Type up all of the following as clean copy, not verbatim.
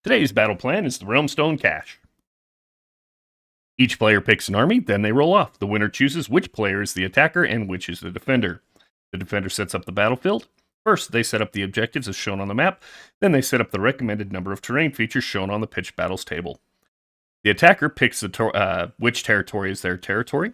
Today's battle plan is the Realmstone Cache. Each player picks an army, then they roll off. The winner chooses which player is the attacker and which is the defender. The defender sets up the battlefield. First, they set up the objectives as shown on the map, then they set up the recommended number of terrain features shown on the pitched battles table. The attacker picks which territory is their territory.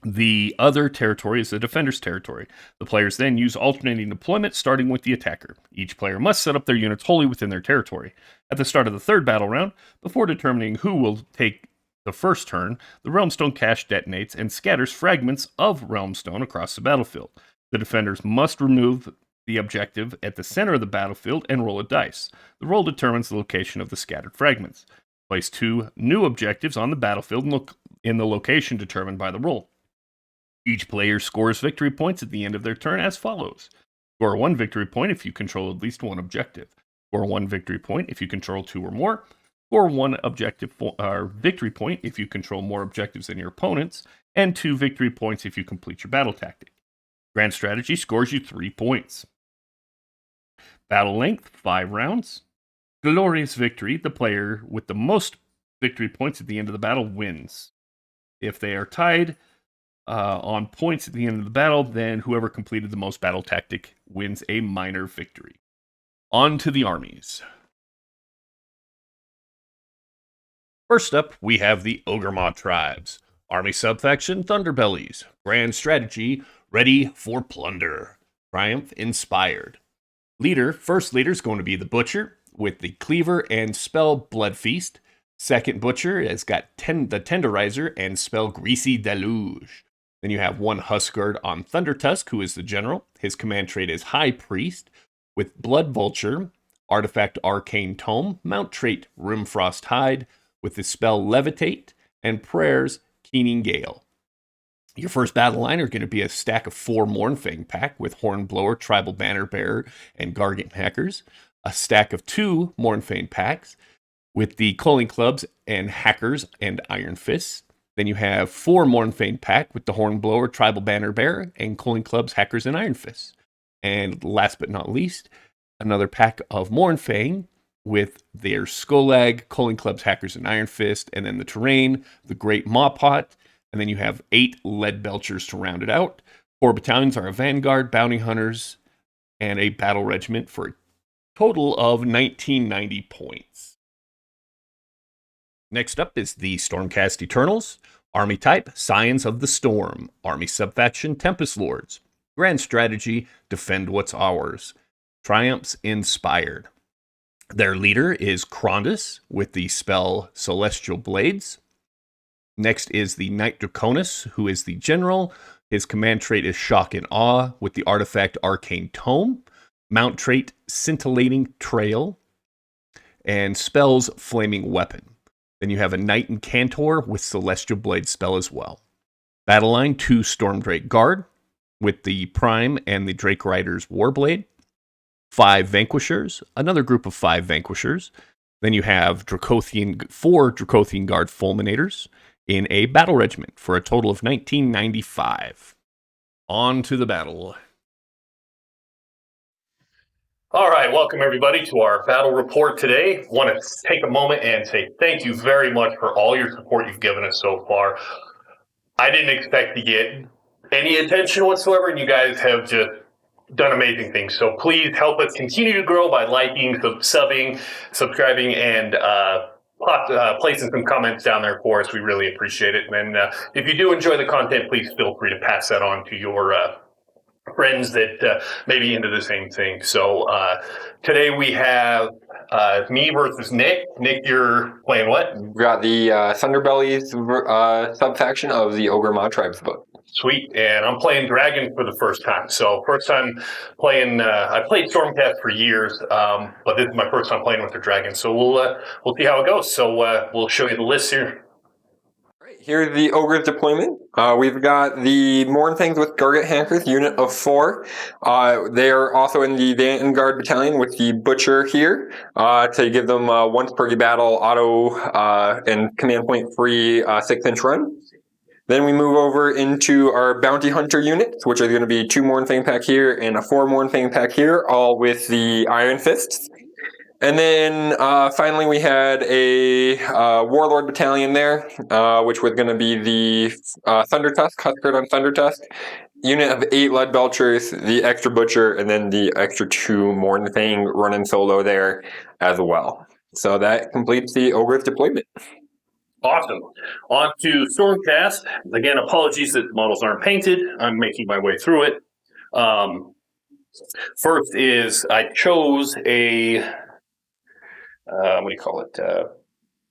The other territory is the defender's territory. The players then use alternating deployment, starting with the attacker. Each player must set up their units wholly within their territory. At the start of the third battle round, before determining who will take the first turn, the Realmstone Cache detonates and scatters fragments of Realmstone across the battlefield. The defenders must remove the objective at the center of the battlefield and roll a dice. The roll determines the location of the scattered fragments. Place 2 new objectives on the battlefield in the location determined by the roll. Each player scores victory points at the end of their turn as follows. Score 1 victory point if you control at least one objective. Score 1 victory point if you control 2 or more. Score 1 victory point if you control more objectives than your opponents. And 2 victory points if you complete your battle tactic. Grand Strategy scores you 3 points. Battle length, 5 rounds. Glorious victory, the player with the most victory points at the end of the battle wins. If they are tied on points at the end of the battle, then whoever completed the most battle tactic wins a minor victory. On to the armies. First up, we have the Ogor Mawtribes. Army subfaction, Thunderbellies. Grand strategy, ready for plunder. Triumph inspired. First leader is going to be the Butcher, with the Cleaver and spell Blood Feast. Second Butcher has got the Tenderizer and spell Greasy Deluge. Then you have one Huskguard on Thundertusk, who is the general. His command trait is High Priest, with Blood Vulture, artifact Arcane Tome, mount trait Rimfrost Hide, with the spell Levitate, and prayers Keening Gale. Your first battle line are going to be a stack of 4 Mournfang pack with Hornblower, Tribal Banner Bearer, and Gargant Hackers. A stack of 2 Mournfang packs with the Culling Clubs and Hackers and Iron Fists. Then you have 4 Mournfang pack with the Hornblower, Tribal Banner Bearer, and Culling Clubs, Hackers, and Iron Fists. And last but not least, another pack of Mournfang with their Skolag, Culling Clubs, Hackers, and Iron Fist, and then the terrain, the Great Mawpot, and then you have 8 Lead Belchers to round it out. 4 battalions are a Vanguard, Bounty Hunters, and a Battle Regiment for a total of 1990 points. Next up is the Stormcast Eternals. Army type, Scions of the Storm. Army subfaction, Tempest Lords. Grand strategy, defend what's ours. Triumphs inspired. Their leader is Krondus with the spell Celestial Blades. Next is the Knight Draconis, who is the general. His command trait is Shock and Awe with the artifact Arcane Tome. Mount trait Scintillating Trail. And spells Flaming Weapon. Then you have a Knight Incantor with Celestial Blade spell as well. Battle line, 2 Stormdrake Guard with the Prime and the Drake Rider's Warblade. 5 Vanquishers, another group of 5 Vanquishers. Then you have 4 Dracothian Guard Fulminators in a battle regiment for a total of 1995. On to the battle. All right, welcome everybody to our battle report today. Want to take a moment and say thank you very much for all your support you've given us so far. I didn't expect to get any attention whatsoever, and you guys have just done amazing things. So please help us continue to grow by liking, subbing, subscribing, and placing some comments down there for us. We really appreciate it. And if you do enjoy the content, please feel free to pass that on to your friends that may be into the same thing. So today we have me versus Nick. Nick, you're playing what? We got the Thunderbellies subfaction of the Ogor Mawtribes book. Sweet, and I'm playing Dragon for the first time. So first time playing, I played Stormcast for years, but this is my first time playing with the Dragon. So we'll see how it goes. So we'll show you the list here. Here's the Ogre's deployment. We've got the Mournfangs with Gargant Hackers, unit of 4. They are also in the Vanguard Battalion with the Butcher here to give them once per battle auto and command point free 6-inch run. Then we move over into our Bounty Hunter units, which are going to be 2 Mournfang pack here and a 4 Mournfang pack here, all with the Iron Fists. And then finally we had a Warlord Battalion there, which was going to be the Thunder Tusk, Huskard on Thunder Tusk. Unit of 8 Lead Belchers, the extra Butcher, and then the extra 2 Morn Thing running solo there as well. So that completes the Ogre's deployment. Awesome. On to Stormcast. Again, apologies that the models aren't painted. I'm making my way through it. First is I chose a, what do you call it?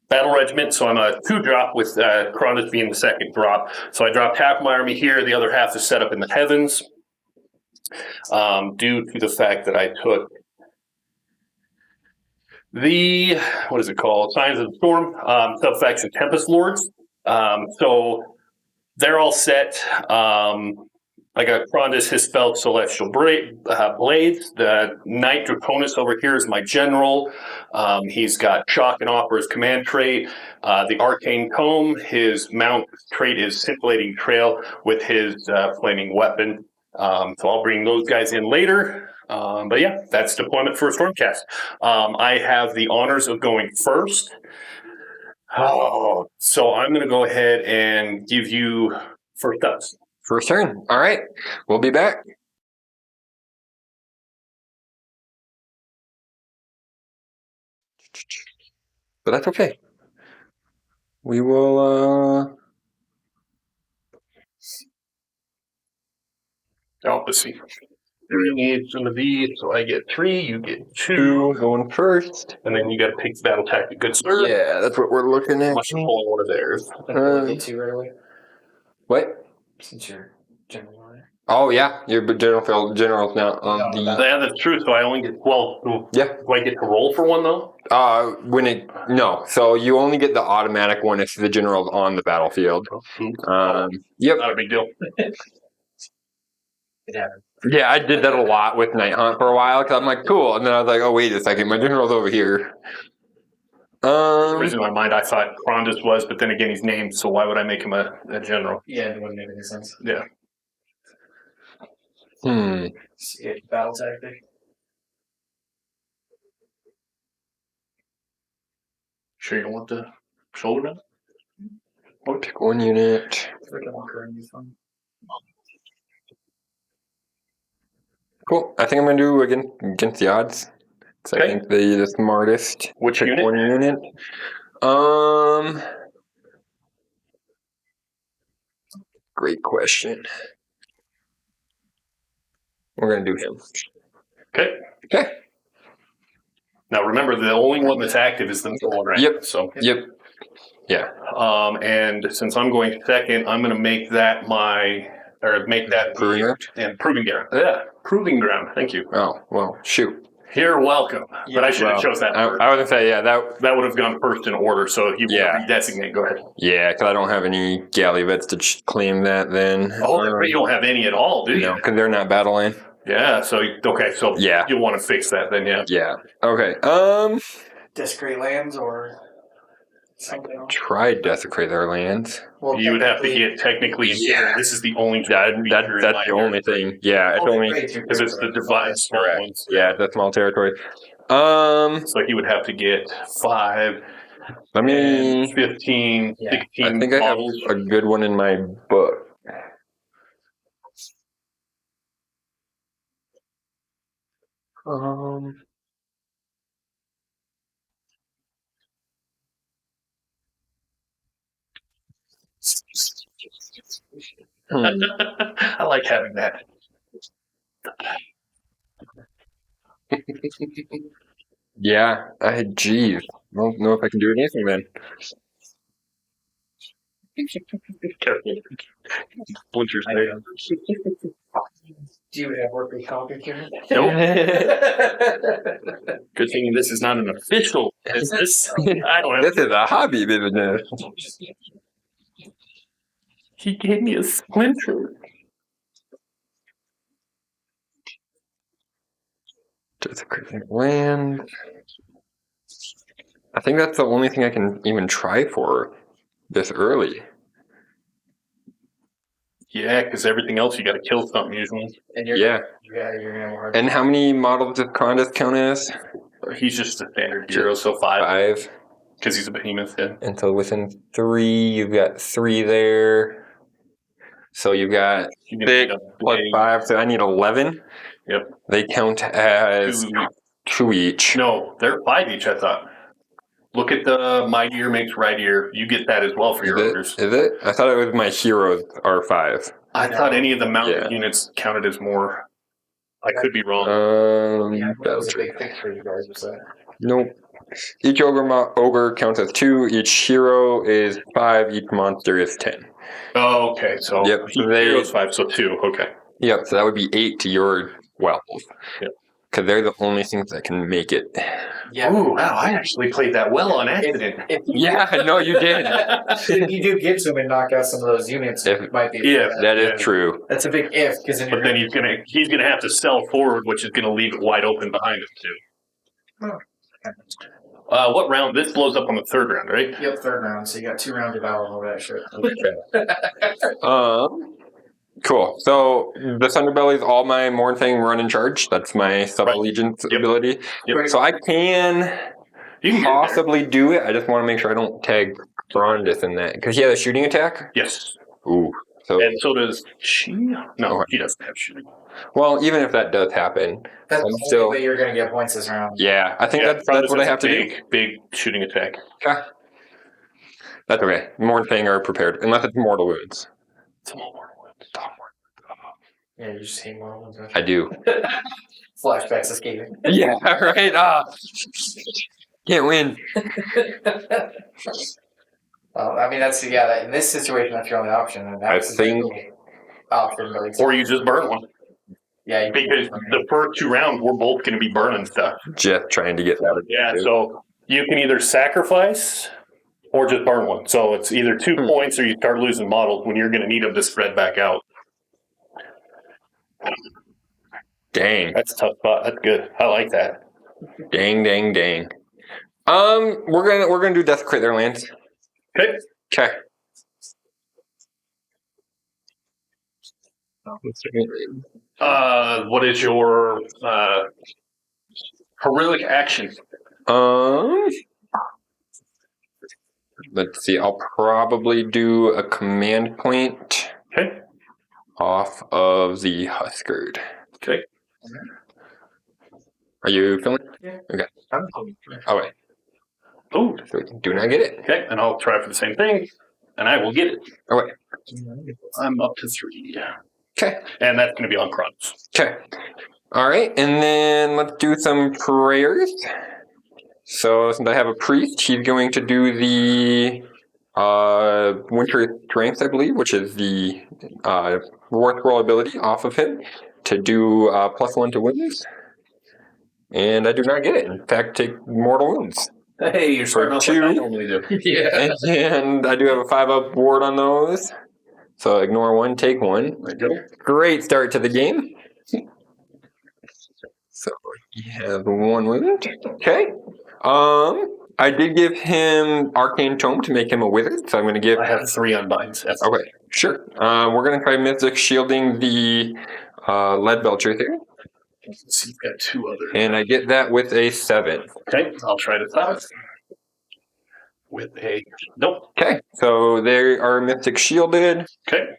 Battle Regiment. So I'm a 2-drop with Cronus being the second drop. So I dropped half my army here. The other half is set up in the heavens. Due to the fact that I took the, what is it called? Signs of the Storm, subfaction Tempest Lords. So they're all set. I got Krondus, his spell Celestial Blades. The Knight Draconis over here is my general. He's got Shock and Awe for his command trait. The Arcane Comb, his mount trait is Scintillating Trail with his flaming weapon. So I'll bring those guys in later. But yeah, that's deployment for Stormcast. I have the honors of going first. So I'm going to go ahead and give you first up. First turn. All right. We'll be back. But that's okay. We will... Oh, let's see. We need some of these, so I get 3, you get 2 going first. and then you got to pick the battle tactic. Good sir. Yeah, that's what we're looking at. Must pull one of theirs. Get 2 right away. What? Since you're general on it. Oh, yeah. Your general's now on the... Yeah, that's true. So I only get, well, Yeah. do I get to roll for one, though? No. So you only get the automatic one if the general's on the battlefield. Yep. Not a big deal. It happened. Yeah, I did that a lot with Night Hunt for a while because I'm like, cool. And then I was like, oh, wait a second. My general's over here. For some reason in my mind, I thought Krondus was, but then again, he's named, so why would I make him a general? Yeah, it wouldn't make any sense. Yeah. Battle tactic. Sure you don't want the shoulder now? I'll pick one unit. Cool. I think I'm going to do against the odds. Because I think the smartest. Which pick unit? one unit. Great question. We're going to do him. Okay. Now remember, the only one that's active is the middle one, right? Yep. So. Yep. Yeah. And since I'm going second, I'm going to make that Proving ground? And proving ground. Yeah, proving ground. Thank you. Oh, well, shoot. You're welcome. But I should have chose that first. I was going to say, yeah, that would have gone first in order, so you would redesignate. Go ahead. Yeah, because I don't have any galley vets to claim that then. Oh, you don't have any at all, do you? No, because they're not battling. Yeah, so you'll want to fix that then, yeah. Yeah. Okay. Desecrate lands or something else. Try desecrate their lands. Well, You would have to get technically. Yeah. This is the only. That's the only thing. Yeah, it's only because it's the divide small ones. Yeah, that's small territory. So he would have to get 5. Let me 15, 16. I think I have a good one in my book. I like having that. Yeah, geez. I don't know if I can do anything then. Splinters I there. know. Do you have workers' comp here? Nope. Good thing this is not an official business. I don't have. This is a hobby business. He gave me a splinter. Desecrating land. I think that's the only thing I can even try for this early. Yeah, because everything else you got to kill something usually. And you're Yeah. gonna have a hard And how many models does Krondus count as? He's just a standard hero, so 5. 5. Because he's a behemoth, yeah. And so within 3, you've got 3 there. So you've got You can 6 make a plus blade. 5, so I need 11. Yep. They count as 2 each. No, they're 5 each, I thought. Look at the Mightier Makes Rightier. You get that as well for your ogres. Is it? I thought it was my heroes are 5. I thought any of the mounted units counted as more. I could be wrong. That was a big thing for you guys, was that? Nope. Each ogre counts as 2. Each hero is 5. Each monster is 10. Oh, okay. So Yep. So heroes 5, so 2. Okay. Yep. So that would be 8 to your 12. Yep. Because they're the only things that can make it. Yeah. Ooh, wow! I actually played that well on accident. Yeah, no, you did. If you do get to him and knock out some of those units, it might be. That is true. That's a big if, because But then he's gonna have to sell forward, which is gonna leave it wide open behind him too. What round? This blows up on the 3rd round, right? Yep, 3rd round. So you got 2 rounds of battle and all that shit. Cool. So the Thunderbelly is all my Mournfang run in charge. That's my sub-allegiance ability. Yep. So I can possibly do it. I just want to make sure I don't tag Brondis in that. Because he has a shooting attack? Yes. Ooh. So, And so does she? No, he doesn't have shooting. well, even if that does happen, That's I'm the still... only way you're going to get points this round. Yeah, I think that's what I have to do. Big shooting attack. Okay. That's okay. Mournfang are prepared. Unless it's mortal wounds. It's all mortal wounds. Yeah, you just hate more ones. I do. Flashbacks escaping. Yeah, right? Can't win. I mean, that's in this situation, that's your only option. And that's I think... option, really. Or you just burn one. Yeah, because the first 2 rounds, we're both going to be burning stuff. Just trying to get that. Yeah, so you can either sacrifice or just burn one. So it's either 2 points or you start losing models when you're going to need them to spread back out. Dang. That's a tough spot. That's good. I like that. Dang. We're gonna do desecrate their lands. Okay. Okay. What is your heroic action? Let's see. I'll probably do a command point. Okay. Off of the Huskered. Okay. Are you feeling? Yeah. Okay. Oh, wait. Oh. So do not get it. Okay, and I'll try for the same thing, and I will get it. Oh, wait. I'm up to 3. Okay. And that's going to be on Chronos. Okay. All right, and then let's do some prayers. So since I have a priest, he's going to do the Winter Strength, I believe, which is the War Scroll ability off of him to do +1 to wounds. And I do not get it. In fact, take mortal wounds. Hey, you're starting off like I normally do. Yeah. And I do have a 5-up ward on those. So ignore 1, take 1. There you go. Great start to the game. So he has 1 wound. Okay. I did give him Arcane Tome to make him a wizard, so I'm going to give... I have 3 unbinds. Okay, sure. We're going to try Mystic Shielding the Lead Belcher here. So you've got 2 others. And I get that with a 7. Okay, I'll try to top it. With a... Nope. Okay, so they are Mystic Shielded. Okay.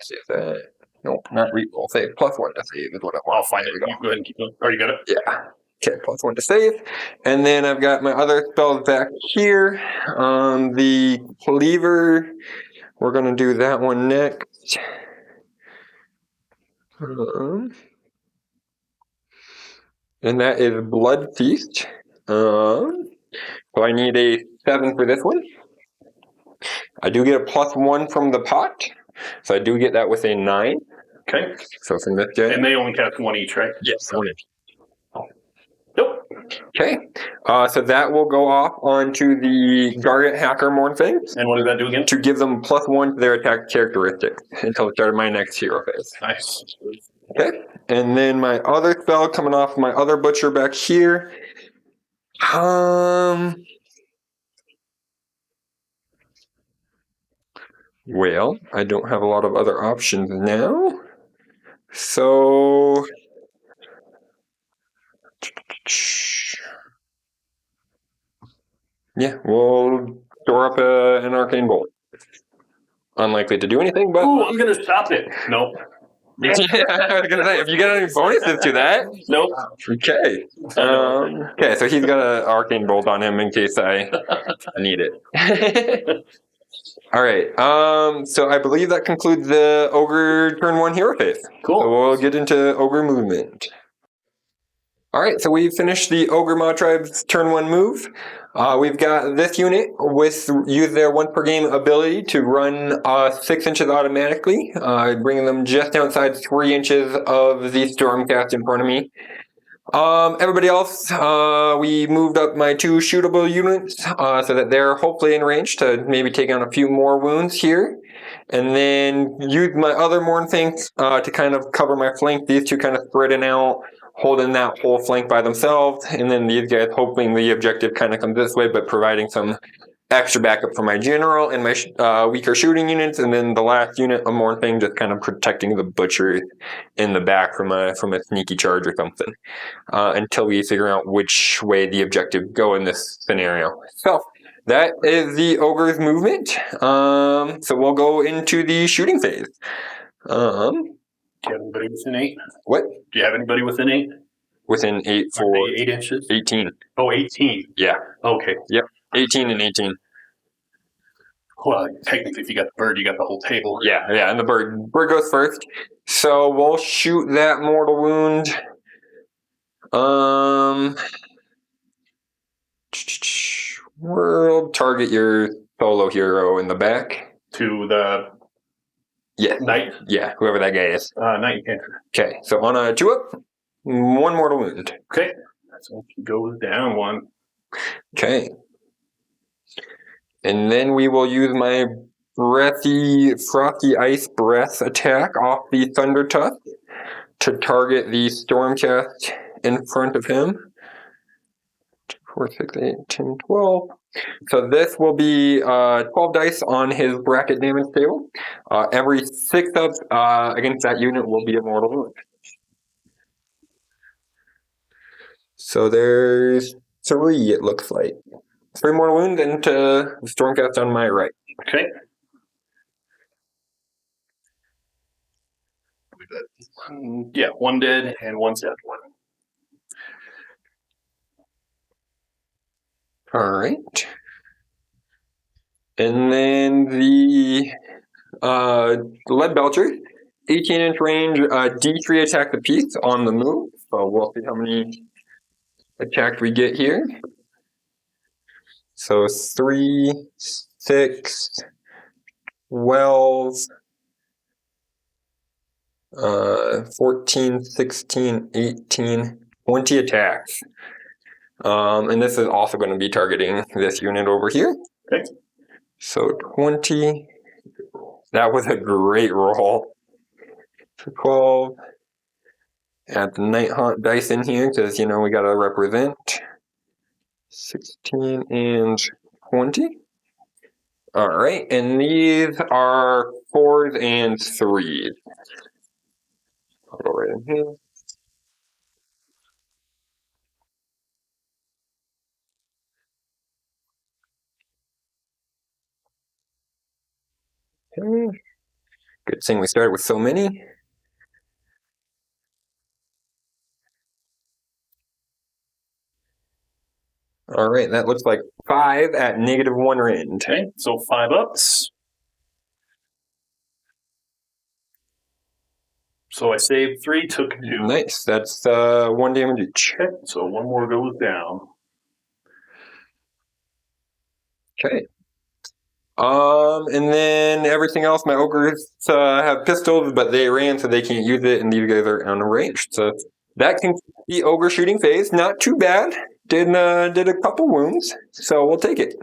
See if that... Nope, not reroll. Save. +1 to save is what I want. I'll find it. You go ahead and keep going. Oh, you got it? Yeah. Okay, +1 to save. And then I've got my other spells back here. The Cleaver, we're going to do that one next. And that is Blood Feast. So I need a 7 for this one. I do get a +1 from the pot. So I do get that with a 9. Okay. So from this guy. And they only cast 1 each, right? Yes, 1 each. Nope. Okay. So that will go off onto the Gargant Hacker Mournfang. And what does that do again? To give them +1 to their attack characteristic until the start of my next hero phase. Nice. Okay. And then my other spell coming off my other butcher back here. Well, I don't have a lot of other options now. So Yeah, we'll store up an arcane bolt. Unlikely to do anything, but Ooh, I'm gonna stop it. Nope. I was gonna say, if you get any bonuses to that. Nope. Okay. Okay, so he's got an arcane bolt on him in case I need it. All right. So I believe that concludes the ogre turn 1 hero phase. Cool. So we'll get into ogre movement. All right, so we've finished the Ogor Mawtribes turn 1 move. We've got this unit use their 1 per game ability to run 6 inches automatically, bringing them just outside 3 inches of the Stormcast in front of me. Everybody else, we moved up my 2 shootable units so that they're hopefully in range to maybe take on a few more wounds here. And then use my other Mournfang to kind of cover my flank. These 2 kind of spreading out, holding that whole flank by themselves. And then these guys hoping the objective kind of comes this way, but providing some extra backup for my general and my weaker shooting units. And then the last unit of Mournfang just kind of protecting the butcher in the back from a sneaky charge or something. Until we figure out which way the objective go in this scenario. So that is the ogre's movement. So we'll go into the shooting phase. Do you have anybody within 8? What? Do you have anybody within 8? Within 8 for 8 inches? 18. Oh, 18. Yeah. Okay. Yep. 18 and 18. Well, technically, if you got the bird, you got the whole table. Yeah, and the bird goes first. So we'll shoot that mortal wound. We'll target your solo hero in the back. To the knight? Yeah, whoever that guy is. Knight and Panther. Okay, so on a 2-up, 1 mortal wound. Okay. So he goes down 1. Okay. And then we will use my frothy ice breath attack off the Thunder Tusk to target the Stormcast in front of him. 4, 6, 8, 10, 12. So this will be 12 dice on his bracket damage table. Every 6 up against that unit will be a mortal wound. So there's 3, it looks like. 3 mortal wounds into the Stormcast on my right. Okay. Yeah, 1 dead and 1 dead. All right. And then the Lead Belcher, 18-inch range, D3 attack the piece on the move. So we'll see how many attacks we get here. So 3, 6, 12, 14, 16, 18, 20 attacks. And this is also going to be targeting this unit over here. Okay. So 20. That was a great roll. 12. Add the Night Haunt dice in here because, we got to represent. 16 and 20. All right. And these are 4s and 3s. I'll go right in here. Okay. Good thing we started with so many. All right, that looks like 5 at -1 rend. Okay, so 5 ups. So I saved 3, took 2. Nice, that's 1 damage each. Okay, so 1 more goes down. Okay. And then everything else, my ogres have pistols, but they ran, so they can't use it, and these guys are unranged. So that can be ogre shooting phase. Not too bad. Did a couple wounds, so we'll take it.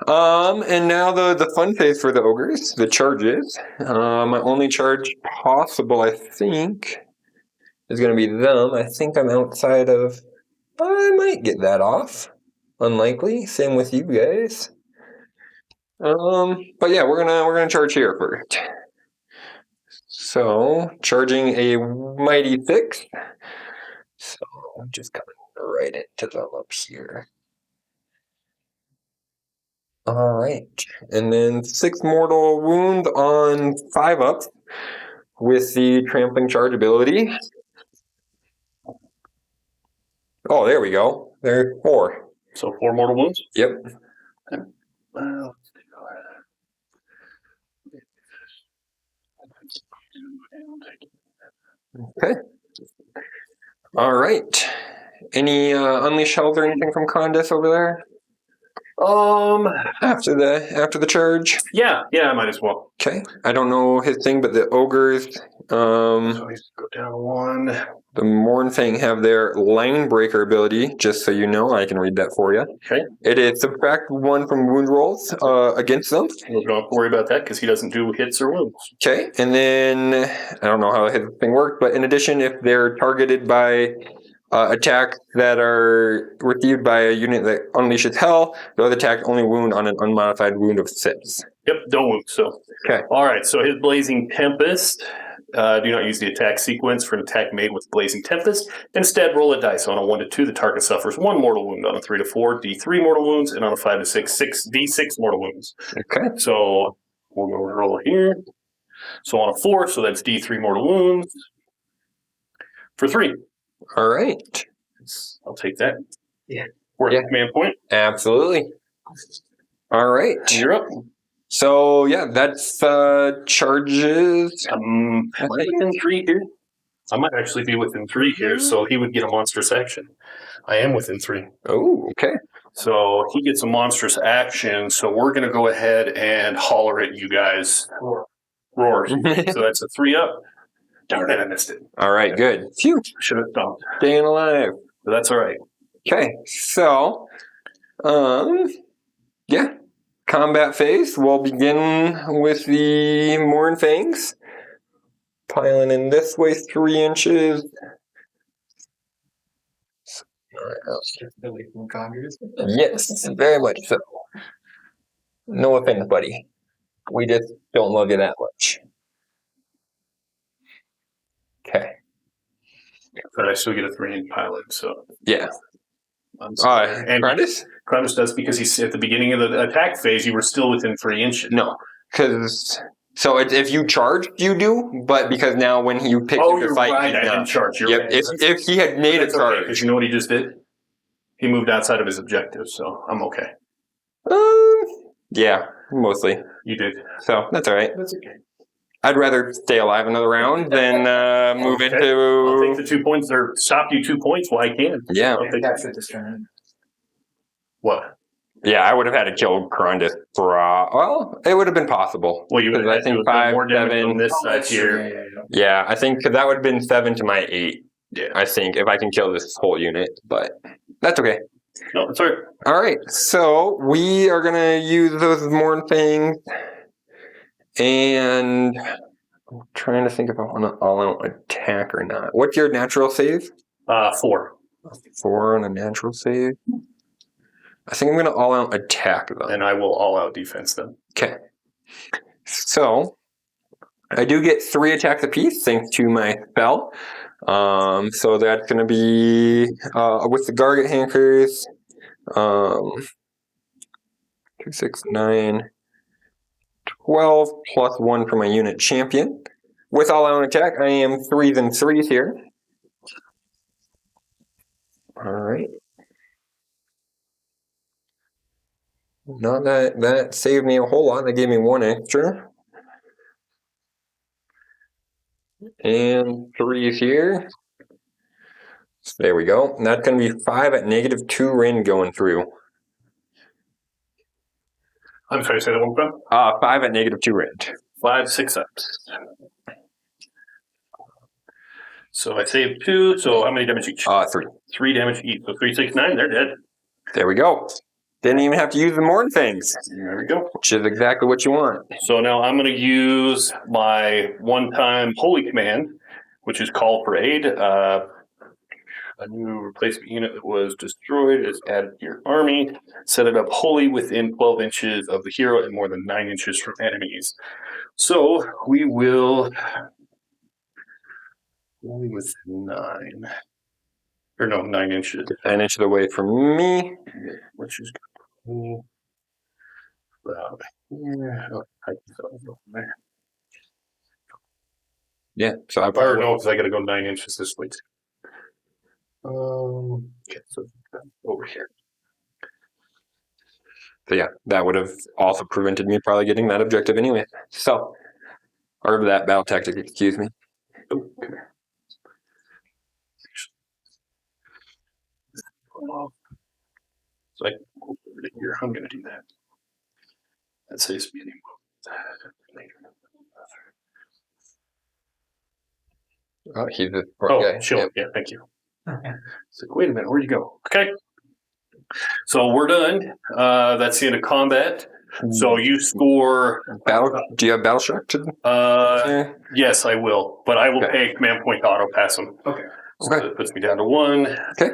And now the fun phase for the ogres, the charges. My only charge possible, I think, is going to be them. I think I'm outside of. I might get that off. Unlikely. Same with you guys. But yeah, we're gonna charge here first. So charging a mighty 6. So I'm just coming right into them up here. All right. And then 6 mortal wound on 5 up with the trampling charge ability. Oh, there we go. There's 4. So 4 mortal wounds? Yep. Okay. All right. Any unleash shells or anything from Condis over there after the charge? Yeah, I might as well. Okay. I don't know his thing, but the ogres, So he's go down 1. the Mournfang have their line breaker ability. Just so you know, I can read that for you. Okay. It is subtract 1 from wound rolls against them. We don't have to worry about that because he doesn't do hits or wounds. Okay, and then I don't know how his thing worked, but in addition, if they're targeted by attacks that are received by a unit that unleashes hell, those attacks only wound on an unmodified wound of 6. Yep, don't wound. So, Okay. All right. So his Blazing Tempest. Do not use the attack sequence for an attack made with Blazing Tempest. Instead, roll a dice. On a 1 to 2, the target suffers 1 mortal wound. On a 3 to 4, D3 mortal wounds, and on a 5 to 6, D6 mortal wounds. Okay. So we'll go roll here. So on a 4, so that's D3 mortal wounds for 3. All right. I'll take that. Yeah. Worth Yeah. a command point. Absolutely. All right. You're up. So yeah, that's charges. Am I within 3 here? I might actually be within 3 here, so he would get a monstrous action. I am within 3. Oh, okay. So he gets a monstrous action, so we're going to go ahead and holler at you guys. Roar. So that's a 3 up. Darn it, I missed it. All right, good. Phew. Should have stopped. Staying alive. But that's all right. Okay, so, yeah. Combat phase, we'll begin with the Mournfangs. Piling in this way 3 inches. Yes, very much so. No offense, buddy. We just don't love you that much. Okay. But I still get a 3-inch pilot, so. Yeah. I'm sorry. And Grandis? Kratos does because he's at the beginning of the attack phase, you were still within 3 inches. No, because so if you charge, you do, but because now when you pick up the fight, right. he's I didn't not. charge. You're Yep. right. If he had made a That's okay, charge, because you know what he just did? He moved outside of his objective, so I'm okay. yeah, mostly. You did. So that's all right. That's okay. I'd rather stay alive another round than move Okay. into. I'll take the 2 points, or stop you 2 points while I can. Yeah. I'll take Capture this turn. What? Yeah, I would have had to kill Corundus. Well, it would have been possible. Well, you would have I had to think have done 5, more damage 7. on this side here. Yeah, I think because that would have been 7 to my 8. Yeah. I think if I can kill this whole unit, but that's okay. No, it's all right. All right, so we are gonna use those Mournfangs, and I'm trying to think if I want to all-out attack or not. What's your natural save? 4. 4 on a natural save. I think I'm gonna all-out attack them. And I will all-out defense them. Okay. So I do get 3 attacks apiece thanks to my spell. So that's gonna be with the Garget Hankers. 2, 6, 9, 12 plus 1 for my unit champion. With all-out attack, I am 3s and 3s here. All right. Not that saved me a whole lot. That gave me 1 extra. And 3s here. So there we go. And that's going to be 5 at -2 Rin going through. I'm sorry, say that one more time. 5 at -2 Rin. 5, 6 ups. So I saved 2, so how many damage each? 3. 3 damage each. So 3, 6, 9, they're dead. There we go. Didn't even have to use the Mournfangs, There we go. which is exactly what you want. So now I'm going to use my one-time holy command, which is call for aid. A new replacement unit that was destroyed is added to your army. Set it up wholly within 12 inches of the hero and more than 9 inches from enemies. So we will... Only with 9. Or no, 9 inches. 9 inches away from me. Which is... Yeah. Okay. I can go from there. Yeah, so I Or probably no, because I got to go 9 inches this way. Okay, so over here. So yeah, that would have also prevented me probably getting that objective anyway. So, or that battle tactic, excuse me. Okay. So I can go over to here. I'm going to do that. That saves me any later. Oh, he's the Oh, sure. Yep. Yeah, thank you. It's like, wait a minute, where'd you go? Okay. So we're done. That's the end of combat. So you score. Do you have battle shock to? Yes, I will. But I will pay a command point to auto pass them. Okay. So that puts me down to 1. Okay.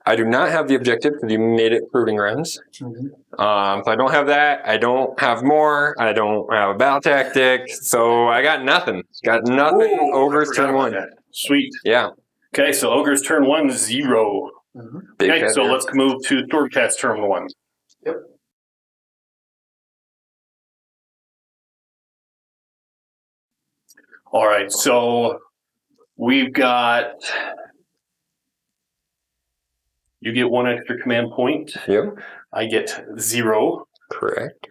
I do not have the objective because you made it proving rounds. Mm-hmm. So I don't have that. I don't have more. I don't have a battle tactic. So I got nothing. Got nothing. Ooh, Ogre's turn 1. Sweet. Yeah. Okay, so Ogre's turn 1 is 0. Mm-hmm. Okay, so let's move to Stormcast turn 1. Yep. All right, so we've got. You get 1 extra command point. Yep. I get 0. Correct.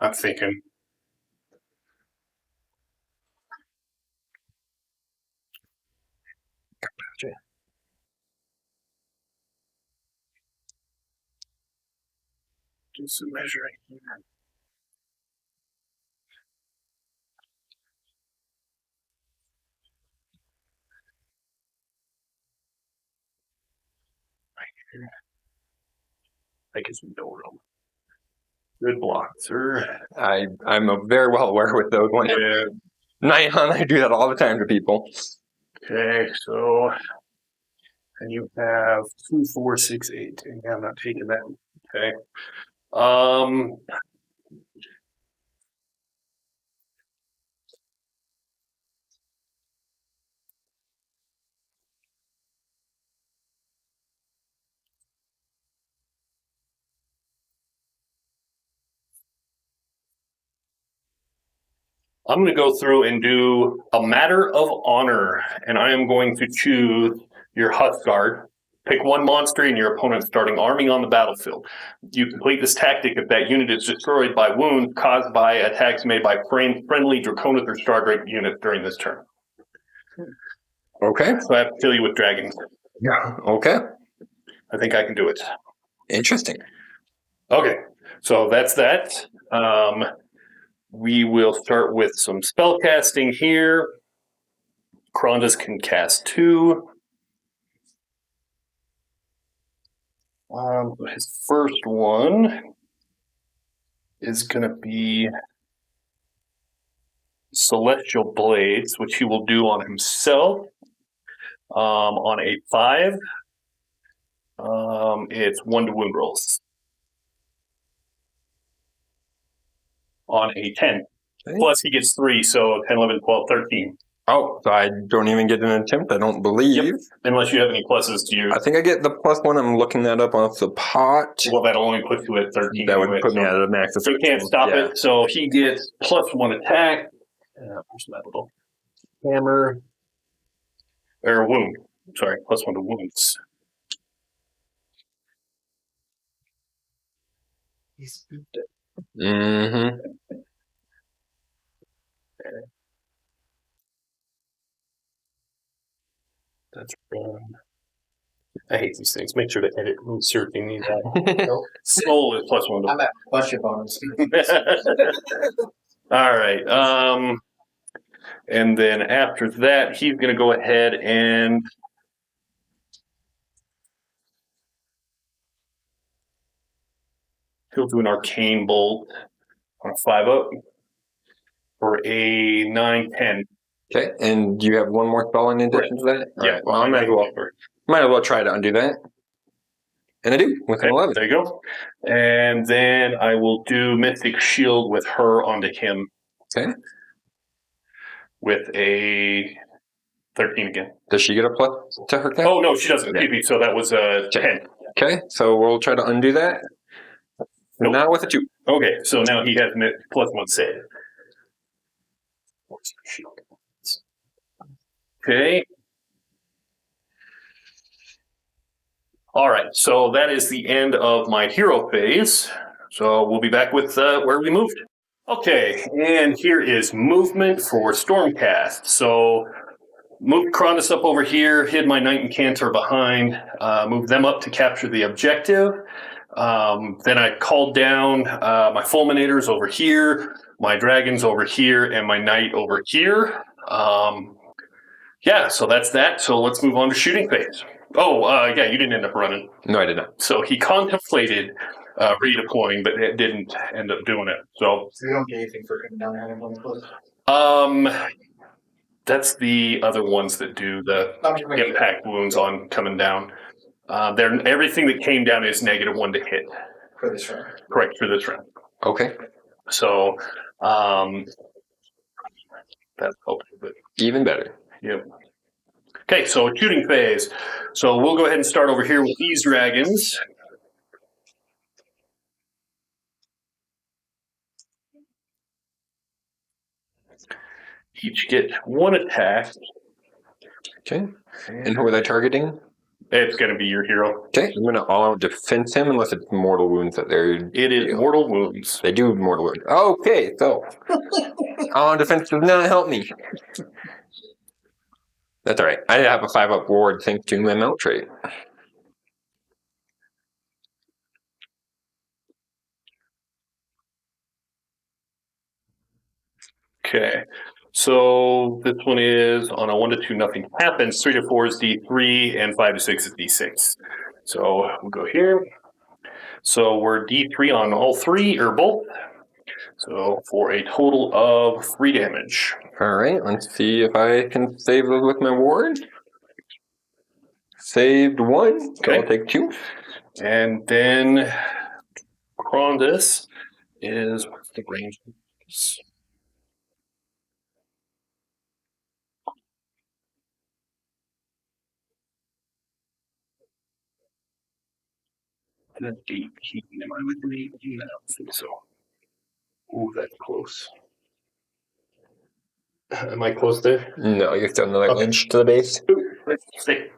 I'm thinking. Gotcha. Do some measuring here. I guess we know them. Good block, sir. I'm very well aware with those ones. Yeah. I do that all the time to people. Okay, so and you have 2, 4, 6, 8. Yeah, I'm not taking that. Okay. I'm going to go through and do a matter of honor, and I am going to choose your Husk Guard. Pick 1 monster in your opponent's starting army on the battlefield. You complete this tactic if that unit is destroyed by wounds caused by attacks made by friendly Draconis or Stardrake units during this turn. Okay. So I have to kill you with dragons. Yeah. Okay. I think I can do it. Interesting. Okay, so that's that. We will start with some spell casting here. Krondas can cast 2. His first one is going to be Celestial Blades, which he will do on himself. On a 5, it's 1 to wound rolls. On a 10. Okay. Plus he gets 3, so 10, 11, 12, 13. Oh, so I don't even get an attempt, I don't believe. Yep. Unless you have any pluses to your... I think I get the +1. I'm looking that up off the pot. Well, that'll only put you at 13. That would anyway, put me at a max of So you can't stop yeah. it. So he gets +1 attack. Where's that little hammer? Or wound. Sorry, +1 to wounds. Mm-hmm. That's wrong. I hate these things. Make sure to edit and insert in these out. Soul is +1 to I'm at bunch of bonus. All right. And then after that, he's going to go ahead and he'll do an arcane bolt on a 5-up for a 9-10. Okay, and do you have 1 more spell in addition to that? Yeah, Right. Well, I might as well try to undo that. And I do, with an 11. There you go. And then I will do Mystic Shield with her onto him. Okay. With a 13 again. Does she get a plus to her count? Oh, no, she doesn't. Yeah. So that was a 10. Okay, so we'll try to undo that. Nope. Not with a 2. Okay, so now he has +1 save. Okay. All right, so that is the end of my hero phase. So we'll be back with where we moved. Okay, and here is movement for Stormcast. So moved Cronus up over here, hid my Knight and Cantor behind, moved them up to capture the objective. Then I called down my Fulminators over here, my Dragons over here, and my Knight over here. Yeah, so that's that. So let's move on to shooting phase. Oh, yeah, you didn't end up running. No, I did not. So he contemplated redeploying, but it didn't end up doing it. So you don't get anything for coming down there and on the cliff. That's the other ones that do the impact wounds on coming down. Everything that came down is -1 to hit. For this round. Correct, for this round. Okay. So that's hopefully good. Even better. Yep. Okay, so shooting phase. So we'll go ahead and start over here with these dragons. Each get 1 attack. Okay. And who are they targeting? It's going to be your hero. Okay. I'm going to all-out defense him unless it's mortal wounds that they're... It is mortal wounds. They do mortal wounds. Okay, so... all-out defense does not help me. That's all right. I have a 5-up ward thanks to my mount trait. Okay. So this one is on a 1 to 2, nothing happens. 3 to 4 is D3, and 5 to 6 is D6. So we'll go here. So we're D3 on all 3 or both. So for a total of 3 damage. All right, let's see if I can save those with my ward. Saved 1. Okay. I'll take 2. And then Krondus is, what's the range? And then 18. Am I within 18? I don't think so. Ooh, that's close. Am I close there? No, you're still another inch to the base. Ooh, let's stay.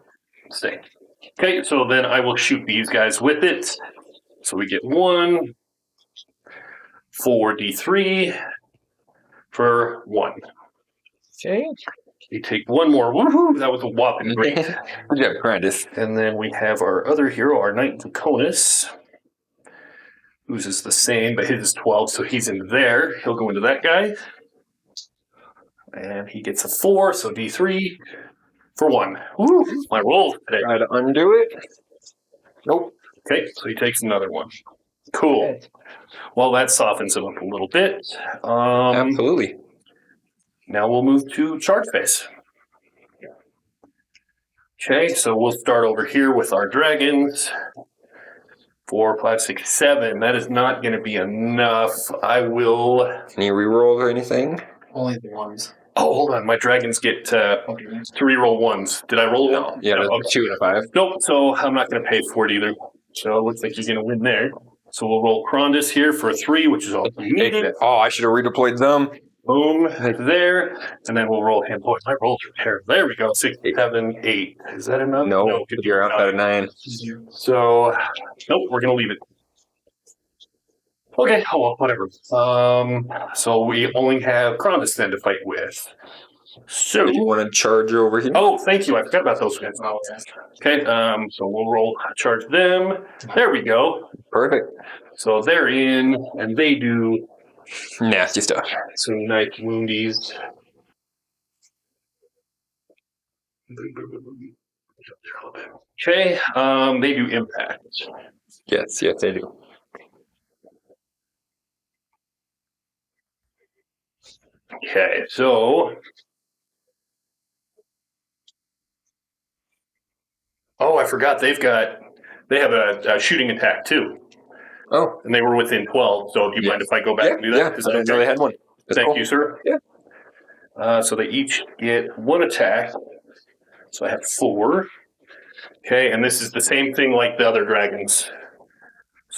Okay, so then I will shoot these guys with it. So we get 1 for D3 for 1. Okay. We take 1 more. Woohoo! That was a whopping great. Good job, Prentice. And then we have our other hero, our Knight Draconis, whose is the same, but his is 12, so he's in there. He'll go into that guy. And he gets a 4, so D3 for 1. Woo! My roll today. Try to undo it. Nope. Okay, so he takes another 1. Cool. Well, that softens him up a little bit. Absolutely. Now we'll move to charge phase. Okay, so we'll start over here with our dragons. 4, 5, 6, 7. That is not going to be enough. I will... Any rerolls or anything? Only the ones. Oh, hold on. My dragons get to reroll 1s. Did I roll 1? Yeah, no, that's okay. 2 and a 5. Nope, so I'm not going to pay for it either. So it looks like you're going to win there. So we'll roll Krondus here for a 3, which is all we needed. Oh, I should have redeployed them. Boom, there. And then we'll roll him. Boy, my rolls are terrible. There we go. 6, 7, 8. Is that enough? No, you're outside of 9. So, nope, we're going to leave it. Okay, oh well, whatever. So we only have Krondus then to fight with. So Do you want to charge over here? oh, thank you. I forgot about those guys. Okay, so we'll roll charge them. There we go. Perfect. So they're in, and they do Nasty stuff. some nice woundies. Okay, they do impact. Yes, they do. Okay, so oh, I forgot they have a shooting attack too. Oh, And they were within 12, so do you mind if I go back and do that? Yeah, Is I that didn't know okay? they had one. That's Thank cool. you, sir. Yeah. So they each get 1 attack. So I have 4. Okay, and this is the same thing like the other dragons.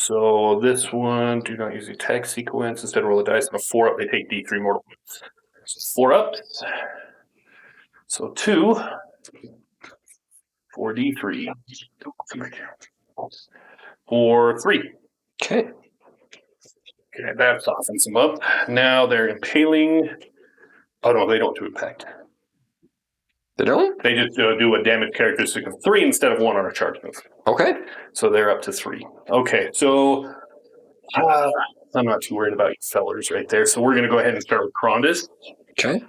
So this one, do not use the attack sequence. Instead, roll a dice on a 4 up. They take D3 mortal wounds. So 4 up. So 2 for D3. For 3. Okay. Okay, that softens them up. Now they're impaling. Oh no, they don't do impact. They don't? They just do a damage characteristic of 3 instead of 1 on a charge move. Okay. So they're up to 3. Okay, so I'm not too worried about you fellers right there. So we're going to go ahead and start with Krondis. Okay.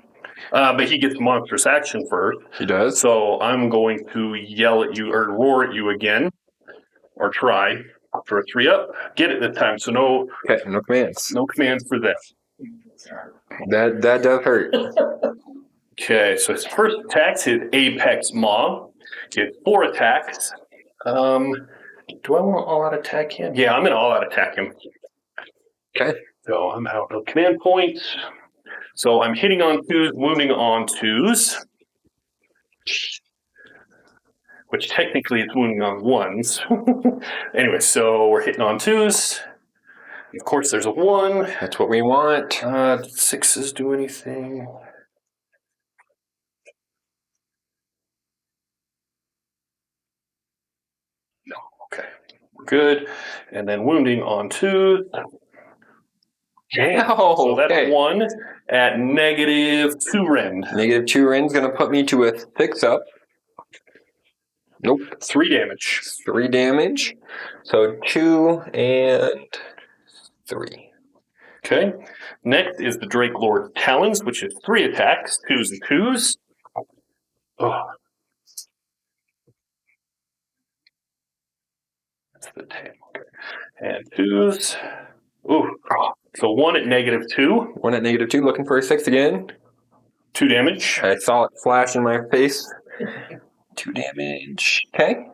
But he gets monstrous action first. He does. So I'm going to yell at you or roar at you again, or try for a 3 up. Get it this time. So no commands. No commands for that. That does hurt. Okay, so his first attack's his Apex Maw. He has 4 attacks. Do I want all-out attack him? Yeah, I'm going to all-out attack him. Okay. So I'm out of command points. So I'm hitting on 2s, wounding on 2s. Which technically is wounding on 1s. Anyway, so we're hitting on 2s. Of course, there's a 1. That's what we want. 6s do anything. No, okay. We're good. And then wounding on 2s. Oh, so that's okay. 1 at -2 rend. -2 rend's going to put me to a 6 up. Nope. 3 damage. 3 damage. So 2 and 3. Okay. Next is the Drake Lord Talons, which is 3 attacks, 2s and 2s. Oh. That's the 10. Okay. And 2s. Ooh. So 1 at -2. 1 at -2, looking for a 6 again. 2 damage. I saw it flash in my face. 2 damage. Okay.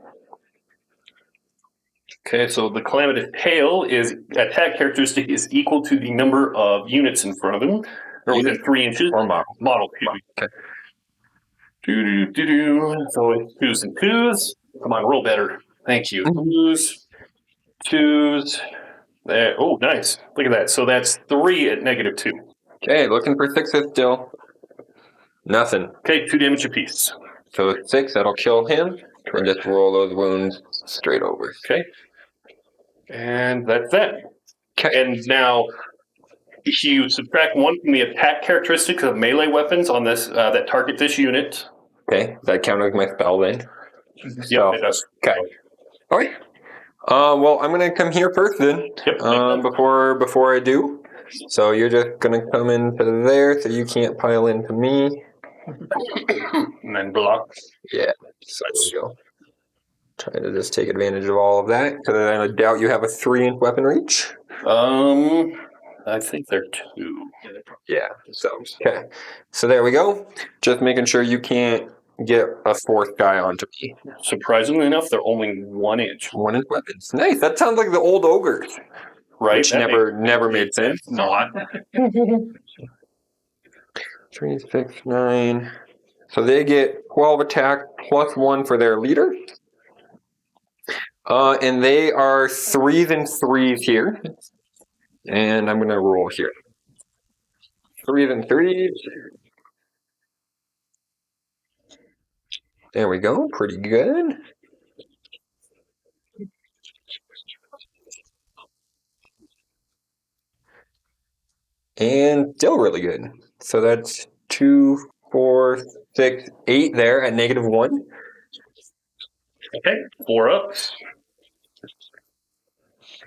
Okay, so the Calamitous Hail is attack characteristic is equal to the number of units in front of him. Or within 3 inches. Or model. Model. Okay. So it's 2s and 2s. Come on, roll better. Thank you. 2s. 2s. There. Oh, nice. Look at that. So that's 3 at -2. Okay, looking for 6s still. Nothing. Okay, 2 damage apiece. So 6, that'll kill him. And just roll those wounds straight over. Okay. And that's that. Okay. And now you subtract 1 from the attack characteristics of melee weapons on this that target this unit. Okay, does that count as my spell then? Yeah, it does. Okay. All right. Well, I'm gonna come here first then. Yep. Before I do. So you're just gonna come into there, so you can't pile into me. And then block. Yeah. So there we go. Trying to just take advantage of all of that, because I doubt you have a 3-inch weapon reach. I think they're 2. Yeah. So okay. So there we go. Just making sure you can't get a 4th guy onto me. Surprisingly enough, they're only 1 inch. 1-inch weapons. Nice. That sounds like the old ogres. Right? Which never made sense. Not. 3, 6, 9. So they get 12 attack plus 1 for their leader. And they are 3s and 3s here. And I'm going to roll here. 3s and 3s. There we go. Pretty good. And still really good. So that's 2, 4, 6, 8 there at -1. Okay, 4 ups.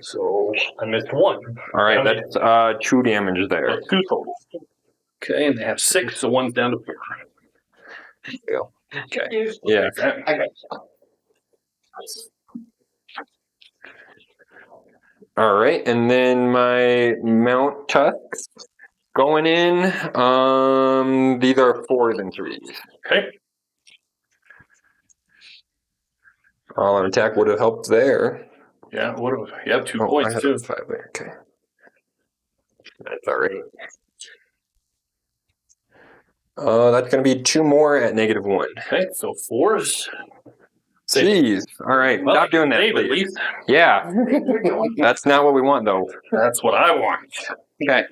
So I missed 1. All right, that's 2 damage there. So 2 total. Okay, and they have 6, so 1's down to 4. There you go. Okay. Yeah. I got All right, and then my Mount Tusks going in. These are 4s and 3s. Okay. All an attack would have helped there. Yeah, what do you have 2 I points had too. 5 there. Okay. That's all right. That's going to be 2 more at -1. Okay, so 4s. Jeez. All right. Well, Stop doing that, save at please. least. Yeah. That's not what we want, though. That's what I want. Okay.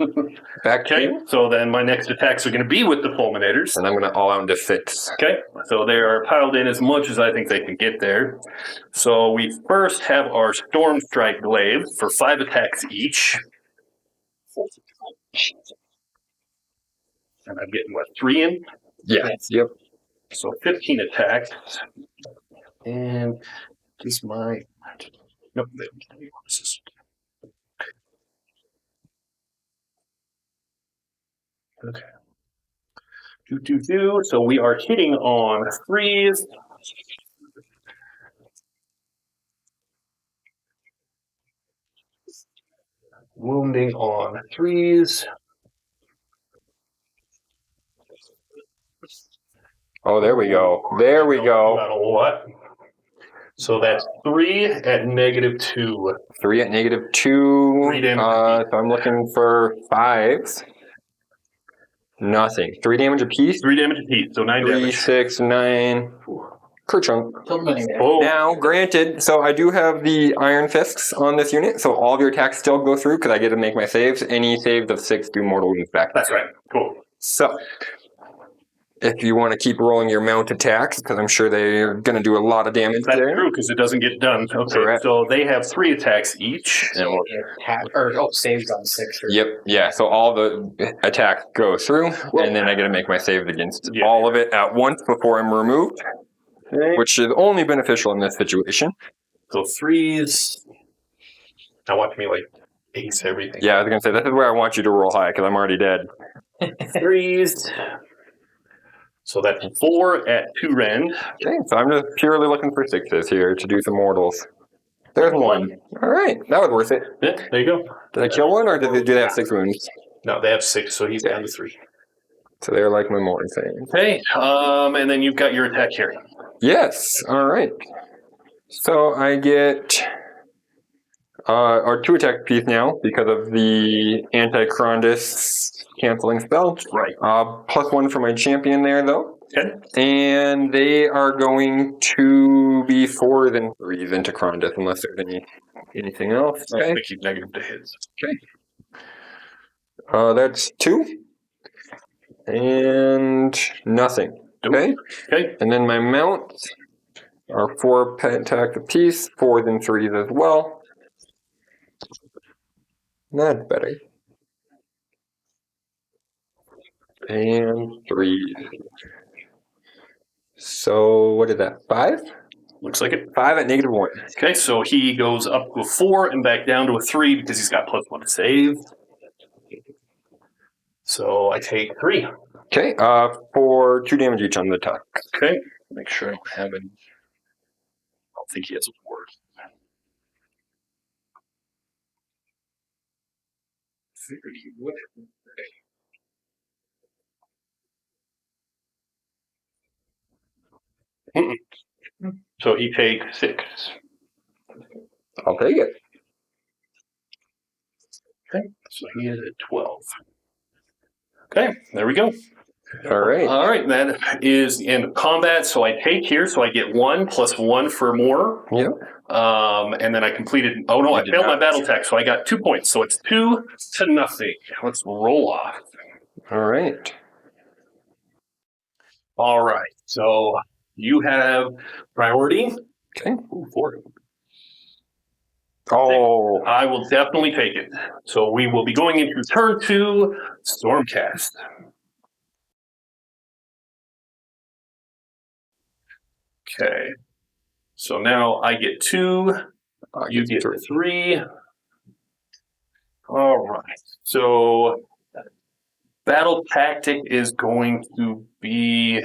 Back to Okay, you. so then my next attacks are going to be with the fulminators. And I'm going to all out into 6. Okay, so they are piled in as much as I think they can get there. So we first have our Storm Strike Glaive for 5 attacks each. And I'm getting, what, 3 in? Yeah. Yep. So 15 attacks. And just my... Nope. This is... Okay. So we are hitting on 3s. Wounding on 3s. Oh, there we go. There we go. Not a lot. So that's 3 at -2. 3 at -2. 3 damage. So I'm looking for 5s. Nothing. 3 damage apiece. 3 damage apiece, so 9 3, damage. 6, 9. Kerchunk. Oh, Now, granted, so I do have the Iron Fists on this unit, so all of your attacks still go through because I get to make my saves. Any saves of 6 do mortal wounds back. that's right. Cool. So, if you want to keep rolling your mount attacks, because I'm sure they're going to do a lot of damage That's there. true because it doesn't get done. Okay, Correct. so they have 3 attacks each. Saves on 6. Yep, yeah, so all the attacks go through, and then I get to make my saves against all of it at once before I'm removed, which is only beneficial in this situation. So 3s. Now watch me like ace everything. Yeah, I was going to say, this is where I want you to roll high, because I'm already dead. 3s. So that's 4 at 2 rend. Okay, so I'm just purely looking for 6s here to do some mortals. There's 1. All right, that was worth it. Yeah, there you go. Did I kill one, or do they have 6 wounds? No, they have 6, so he's down to 3. So they're like my morning thing. Okay, and then you've got your attack here. Yes, all right. So I get our 2 attack piece now because of the anti-Krondis canceling spell. Right. +1 for my champion there, though. Okay. And they are going to be 4s and 3s into Krondis unless there's anything else. I Okay. think he's negative to hits. That's 2. And nothing. Okay. Okay. And then my mounts are 4 attack apiece, 4s and 3s as well. That's better. And 3. So what is that? 5? Looks like it. 5 at -1. Okay, so he goes up to a 4 and back down to a 3 because he's got +1 to save. So I take 3. Okay. For 2 damage each on the attack. Okay. Make sure I don't have any. I don't think he has a word. Figured he would. So he takes 6. I'll take it. Okay, so he is at 12. Okay, there we go. All right. All right, that is the end of combat. So I take here, so I get 1 +1 for more. Yep. And then I completed. Oh no, I failed my battle attack, so I got 2 points. So it's 2 to nothing. Let's roll off. All right. All right. So you have priority. Okay. Ooh, 4. Oh. I will definitely take it. So we will be going into turn 2, Stormcast. Okay. So now I get 2. You get 3. All right. So battle tactic is going to be.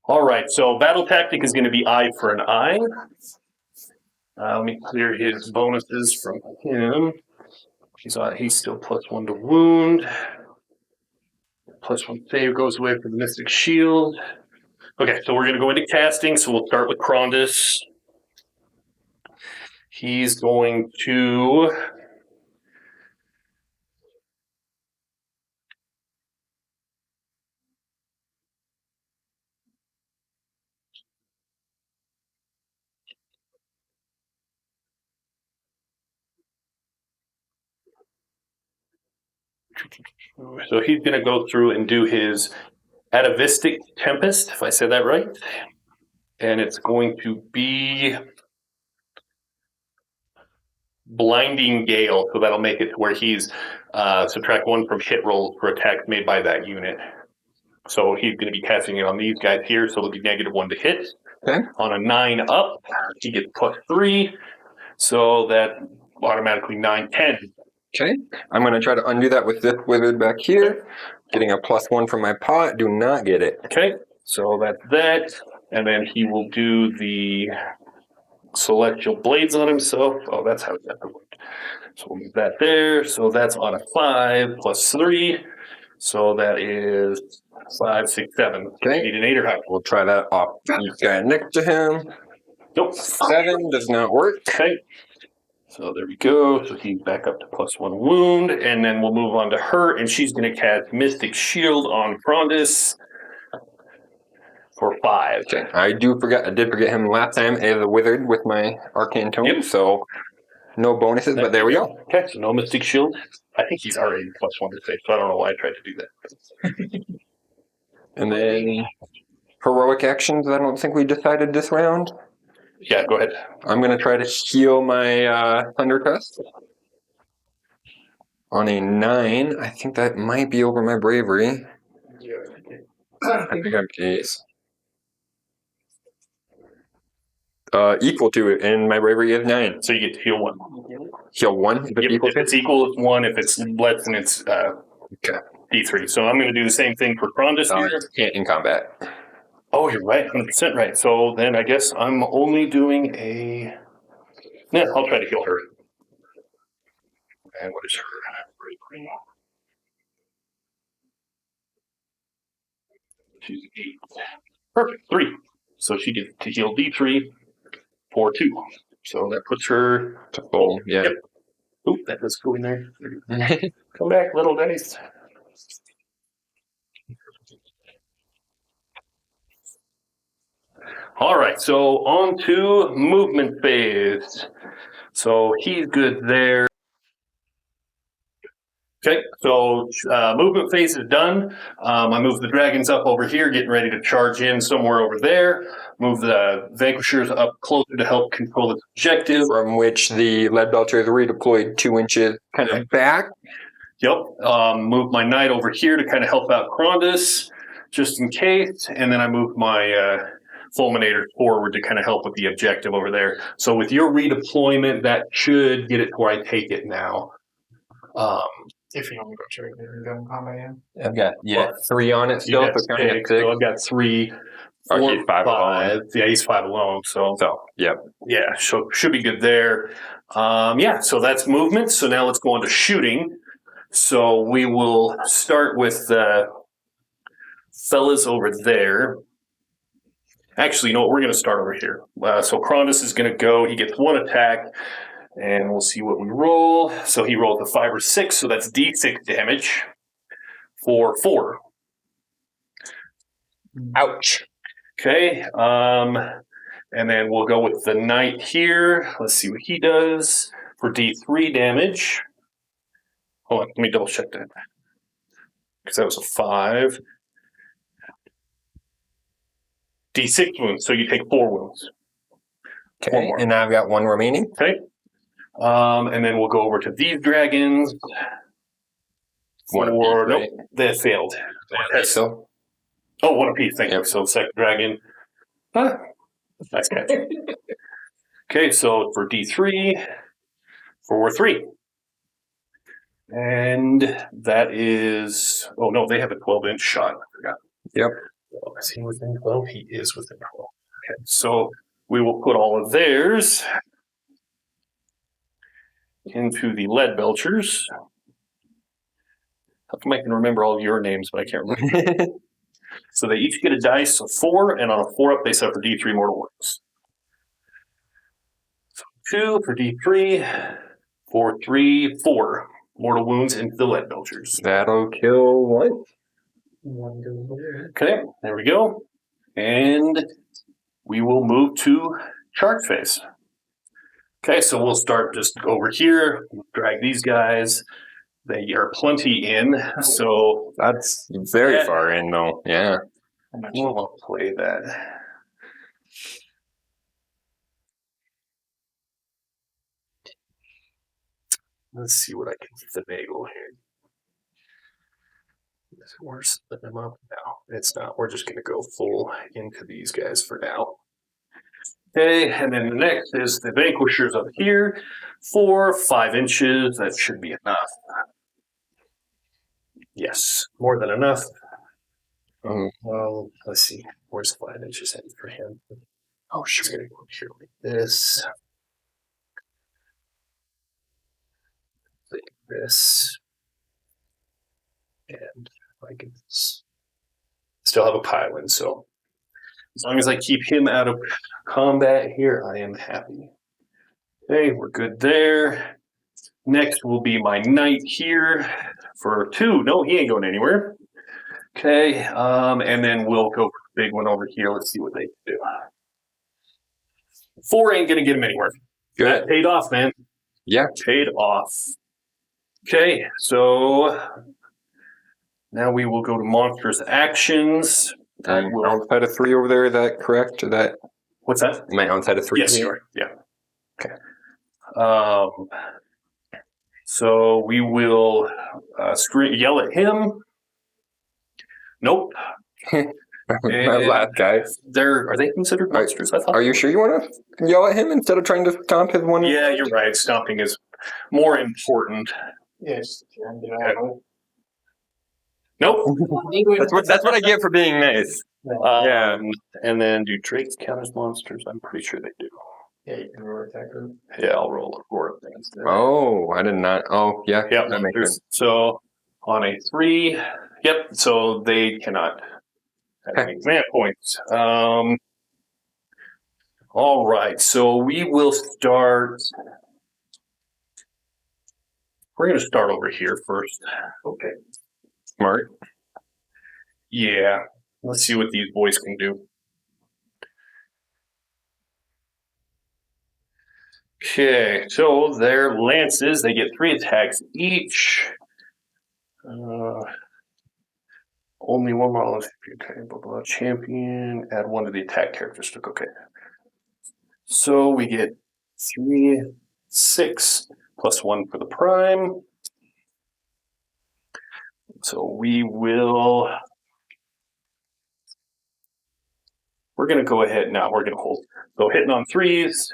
All right. So battle tactic is going to be eye for an eye. Let me clear his bonuses from him. He's still +1 to wound. +1 save goes away from the Mystic Shield. Okay, so we're going to go into casting. So we'll start with Krondis. He's going to. So he's going to go through and do his Atavistic Tempest, if I said that right. And it's going to be Blinding Gale, so that'll make it to where he's subtract 1 from hit rolls for attacks made by that unit. So he's going to be casting it on these guys here, so it'll be -1 to hit. Okay. On a 9 up, he gets +3, so that automatically 9, 10. Okay. I'm going to try to undo that with this wizard back here. Getting a +1 from my pot. Do not get it. Okay, so that's that. And then he will do the Celestial Blades on himself. Oh, that's how that worked. So we'll move that there. So that's on a 5 +3. So that is 5, 6, 7. Okay. Need an 8 or higher. We'll try that off. Guy next to him. Nope. 7 does not work. Okay. So there we go. So he's back up to +1 wound. And then we'll move on to her. And she's going to cast Mystic Shield on Frondis for 5. Okay. I did forget him last time as a wizard with my Arcane Tome. Yep. So no bonuses, but there we go. Okay, so no Mystic Shield. I think he's already +1 to save, so I don't know why I tried to do that. And then heroic actions, I don't think we decided this round. Yeah, go ahead. I'm going to try to heal my Thunder Crest. On a 9, I think that might be over my bravery. I think I'm case. Equal to it, and my bravery is 9. So you get to heal 1. Heal 1? Yep, if it's equal, it's 1. If it's less, then it's Okay. D3. So I'm going to do the same thing for Frondis here. Can't in combat. Oh, you're right. 100% right. So then I guess I'm only doing a... Yeah, I'll try to heal her. And what is her bravery? She's 8. Perfect. 3. So she gets to heal D3 for 2. So that puts her To full, yeah. Yep. Oop, that does go in there. Come back, little dice. All right, so on to movement phase. So he's good there. Okay, so movement phase is done. I move the dragons up over here, getting ready to charge in somewhere over there. Move the vanquishers up closer to help control its objective. From which the lead belcher is redeployed 2 inches kind of back. Yep. Move my knight over here to kind of help out Crondus, just in case. And then I move my fulminator forward to kind of help with the objective over there. So with your redeployment, that should get it to where I take it now. If you only go straight and go in combat, I've got 3 on it still. So I've got 3. 4, he's 5 alone. Yeah, he's 5 alone. So yep. Yeah, so should be good there. Yeah, so that's movement. So now let's go on to shooting. So we will start with the fellas over there. Actually, you know what? We're going to start over here. So Crondus is going to go. He gets 1 attack, and we'll see what we roll. So he rolled a 5 or 6, so that's D6 damage for 4. Ouch. Okay, and then we'll go with the knight here. Let's see what he does for D3 damage. Hold on, let me double check that. Because that was a 5. D6 wounds, so you take 4 wounds. Okay, and now I've got 1 remaining. Okay. And then we'll go over to these dragons. 1 apiece, Nope, right? they failed. So 1 apiece, thank you. So second dragon. Huh? Nice catch. Okay, so for D3, 4, 3. And that is... Oh, no, they have a 12-inch shot. I forgot. Yep. Oh, is he within 12? He is within 12. Okay, so we will put all of theirs into the lead belchers. How come I can remember all of your names, but I can't remember? So they each get a dice of 4, and on a 4 up, they suffer D3 mortal wounds. So 2 for D3, 4, 3, 4 mortal wounds into the lead belchers. that'll kill 1. one goes there. Okay, there we go. And we will move to charge phase. Okay, so we'll start just over here, drag these guys, They are plenty in, so That's very Yeah. far in, though. Yeah. we'll play that. Let's see what I can finagle here. We're splitting them up now. It's not. We're just going to go full into these guys for now. Okay, and then the next is the vanquishers up here. 4, 5 inches. That should be enough. Yes, more than enough. Well, let's see. Where's 5 inches in for him? Oh, sure. It's going to go here like this. Like this. And I can still have a pile-in, so as long as I keep him out of combat here, I am happy. Okay, we're good there. Next will be my knight here for 2. No, he ain't going anywhere. Okay, and then we'll go for the big one over here. Let's see what they can do. 4 ain't gonna get him anywhere. Good. That paid off, man. Yeah. Paid off. Okay, so now we will go to monstrous actions. And outside of 3 over there, is that correct? Or that What's that? am I outside of 3? Yes, you are. Yeah. Okay. So we will yell at him. Nope. That last guy. Are they considered monsters? I thought. Are you sure you want to yell at him instead of trying to stomp his one? Yeah, you're right. Stomping is more important. Yes. Nope. That's what I get for being nice. Yeah. And then do drakes count as monsters? I'm pretty sure they do. Yeah, you can roar attacker. Yeah, I'll roll a roar of things. Oh, I did not. Oh, yeah. Yep. That makes sense. So on a 3, yep. So they cannot have any command points. All right. So we will start. We're going to start over here first. Okay. Smart. Yeah. Let's see what these boys can do. Okay, so their lances, they get 3 attacks each. Only 1 model is okay, blah, blah, champion. Add 1 to the attack characteristic. Okay. So we get 3, 6, plus 1 for the prime. So we will. We're going to go ahead now. We're going to hold. So hitting on 3s.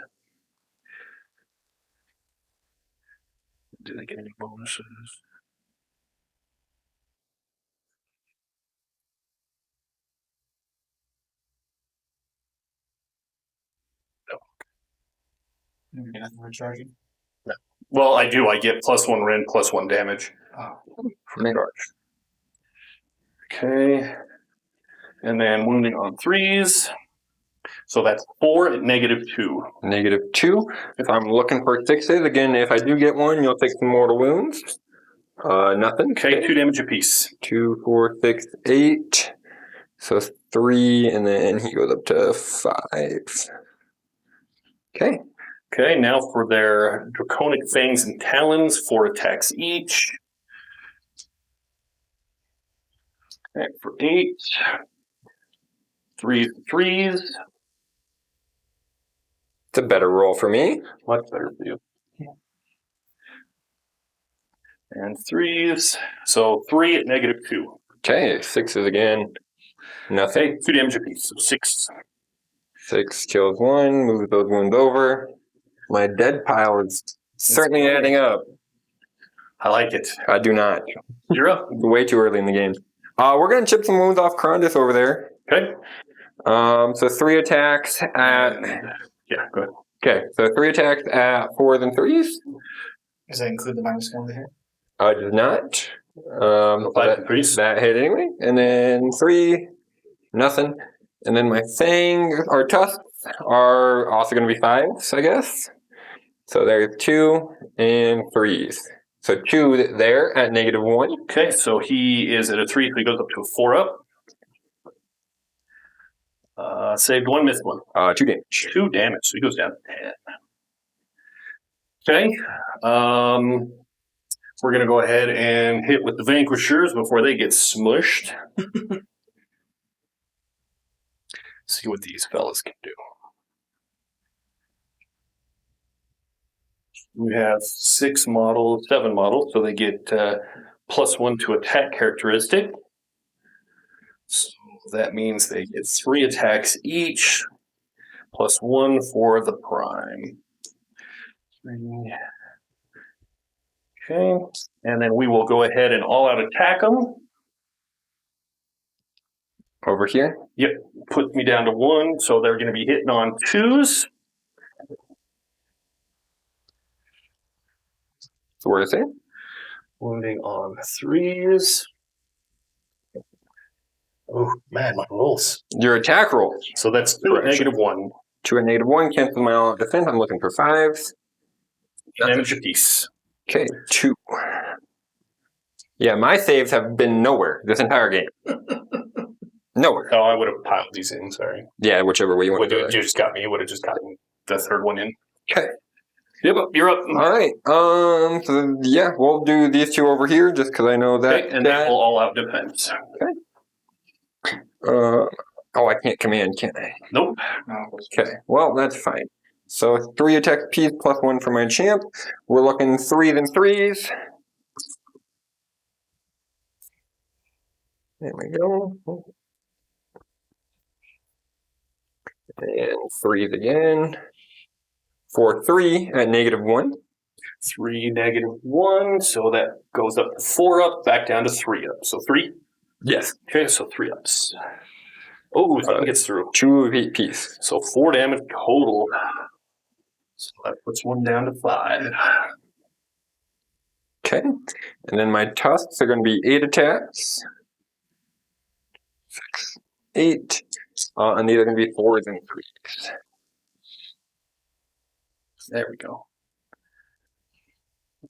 Do they get any bonuses? Nothing recharging. Well, I do. I get plus 1 rend, plus 1 damage. Oh. Man. Okay. And then wounding on 3s. So that's 4 at -2. -2. If I'm looking for 6s, again, if I do get 1, you'll take some mortal wounds. Nothing. Okay, 2 damage apiece. 2, 4, 6, 8. So 3, and then he goes up to 5. Okay. Okay, now for their draconic fangs and talons, 4 attacks each. Okay, for 8. 3 3s. It's a better roll for me. Much better for you. And 3s. So 3 at -2. Okay, 6s again. Nothing. Okay, 2 damage apiece. So 6. 6 kills 1, move those wounds over. My dead pile is certainly adding up. I like it. I do not. You're up. Way too early in the game. We're going to chip some wounds off Krondis over there. Okay. So 3 attacks at... Yeah, go ahead. Okay, so 3 attacks at 4s and 3s. Does that include the -1 here? I did not. So 5 and 3s. that hit anyway. And then 3, nothing. And then my fangs or tusks are also going to be 5s, I guess. So there's 2 and 3s. So 2 there at -1. Okay, so he is at a 3, so he goes up to a 4 up. Saved 1, missed 1. 2 damage. 2 damage, so he goes down to 10. Okay. we're going to go ahead and hit with the Vanquishers before they get smushed. See what these fellas can do. We have 7 models, so they get +1 to attack characteristic. So that means they get 3 attacks each, +1 for the prime. 3. Okay, and then we will go ahead and all-out attack them. Over here? Yep, puts me down to 1, so they're going to be hitting on 2s. So where is it? Wounding on 3s. Oh, man, my rolls. Your attack rolls. So that's 2 at -1. 2 at -1, cancel my all defense. I'm looking for 5s. Damage a piece. Okay, 2. Yeah, my saves have been nowhere this entire game. Nowhere. Oh, I would have piled these in, sorry. Yeah, whichever way you want to do You it. just got me. You would have just gotten the 3rd one in. Okay. Yep, you're up. All right. So yeah, we'll do these 2 over here just because I know that. Okay, and then we'll all out defense. Oh, I can't command, can I? Nope. Okay. Well, that's fine. So 3 attack piece +1 for my champ. We're looking 3s and 3s. There we go. And 3s again. For 3 at -1. 3 -1, so that goes up to 4 up, back down to 3 up. So 3? Yes. Okay, so 3 ups. Oh, that gets through. 2 of each piece. So 4 damage total. So that puts 1 down to 5. Okay. And then my tusks are going to be 8 attacks. 6, 8. And these are going to be 4s and 3s. There we go.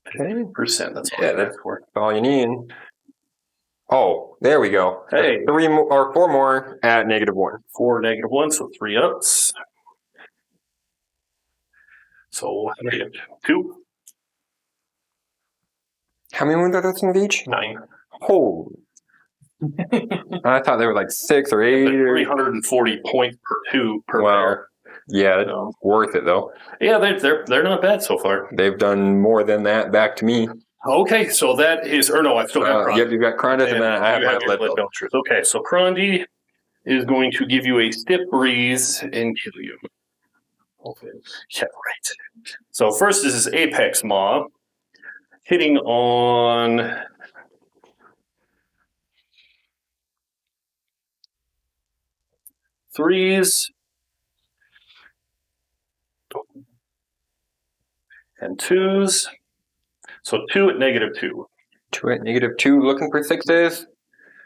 Okay. Percent, that's all Yeah, that's for. All you need. Oh, there we go. Hey. 3 more, or 4 more at -1. 4 -1, so 3 ups. So 2. How many wounds are those in each? 9. Oh. I thought they were like 6 or 8. 340 points per 2 per Wow. pair. Yeah, it's So, worth it though. yeah, they're not bad so far. They've done more than that back to me. Okay, so that is, or no, I've still got Yep, you've got Cronus and then I have you my your lead lead belt. belchers. Okay, so Crondi is going to give you a stiff breeze and kill you. Okay. Yeah, right. So first this is Apex Maw, hitting on 3s and 2s. So 2 at -2. 2 at -2, looking for 6s.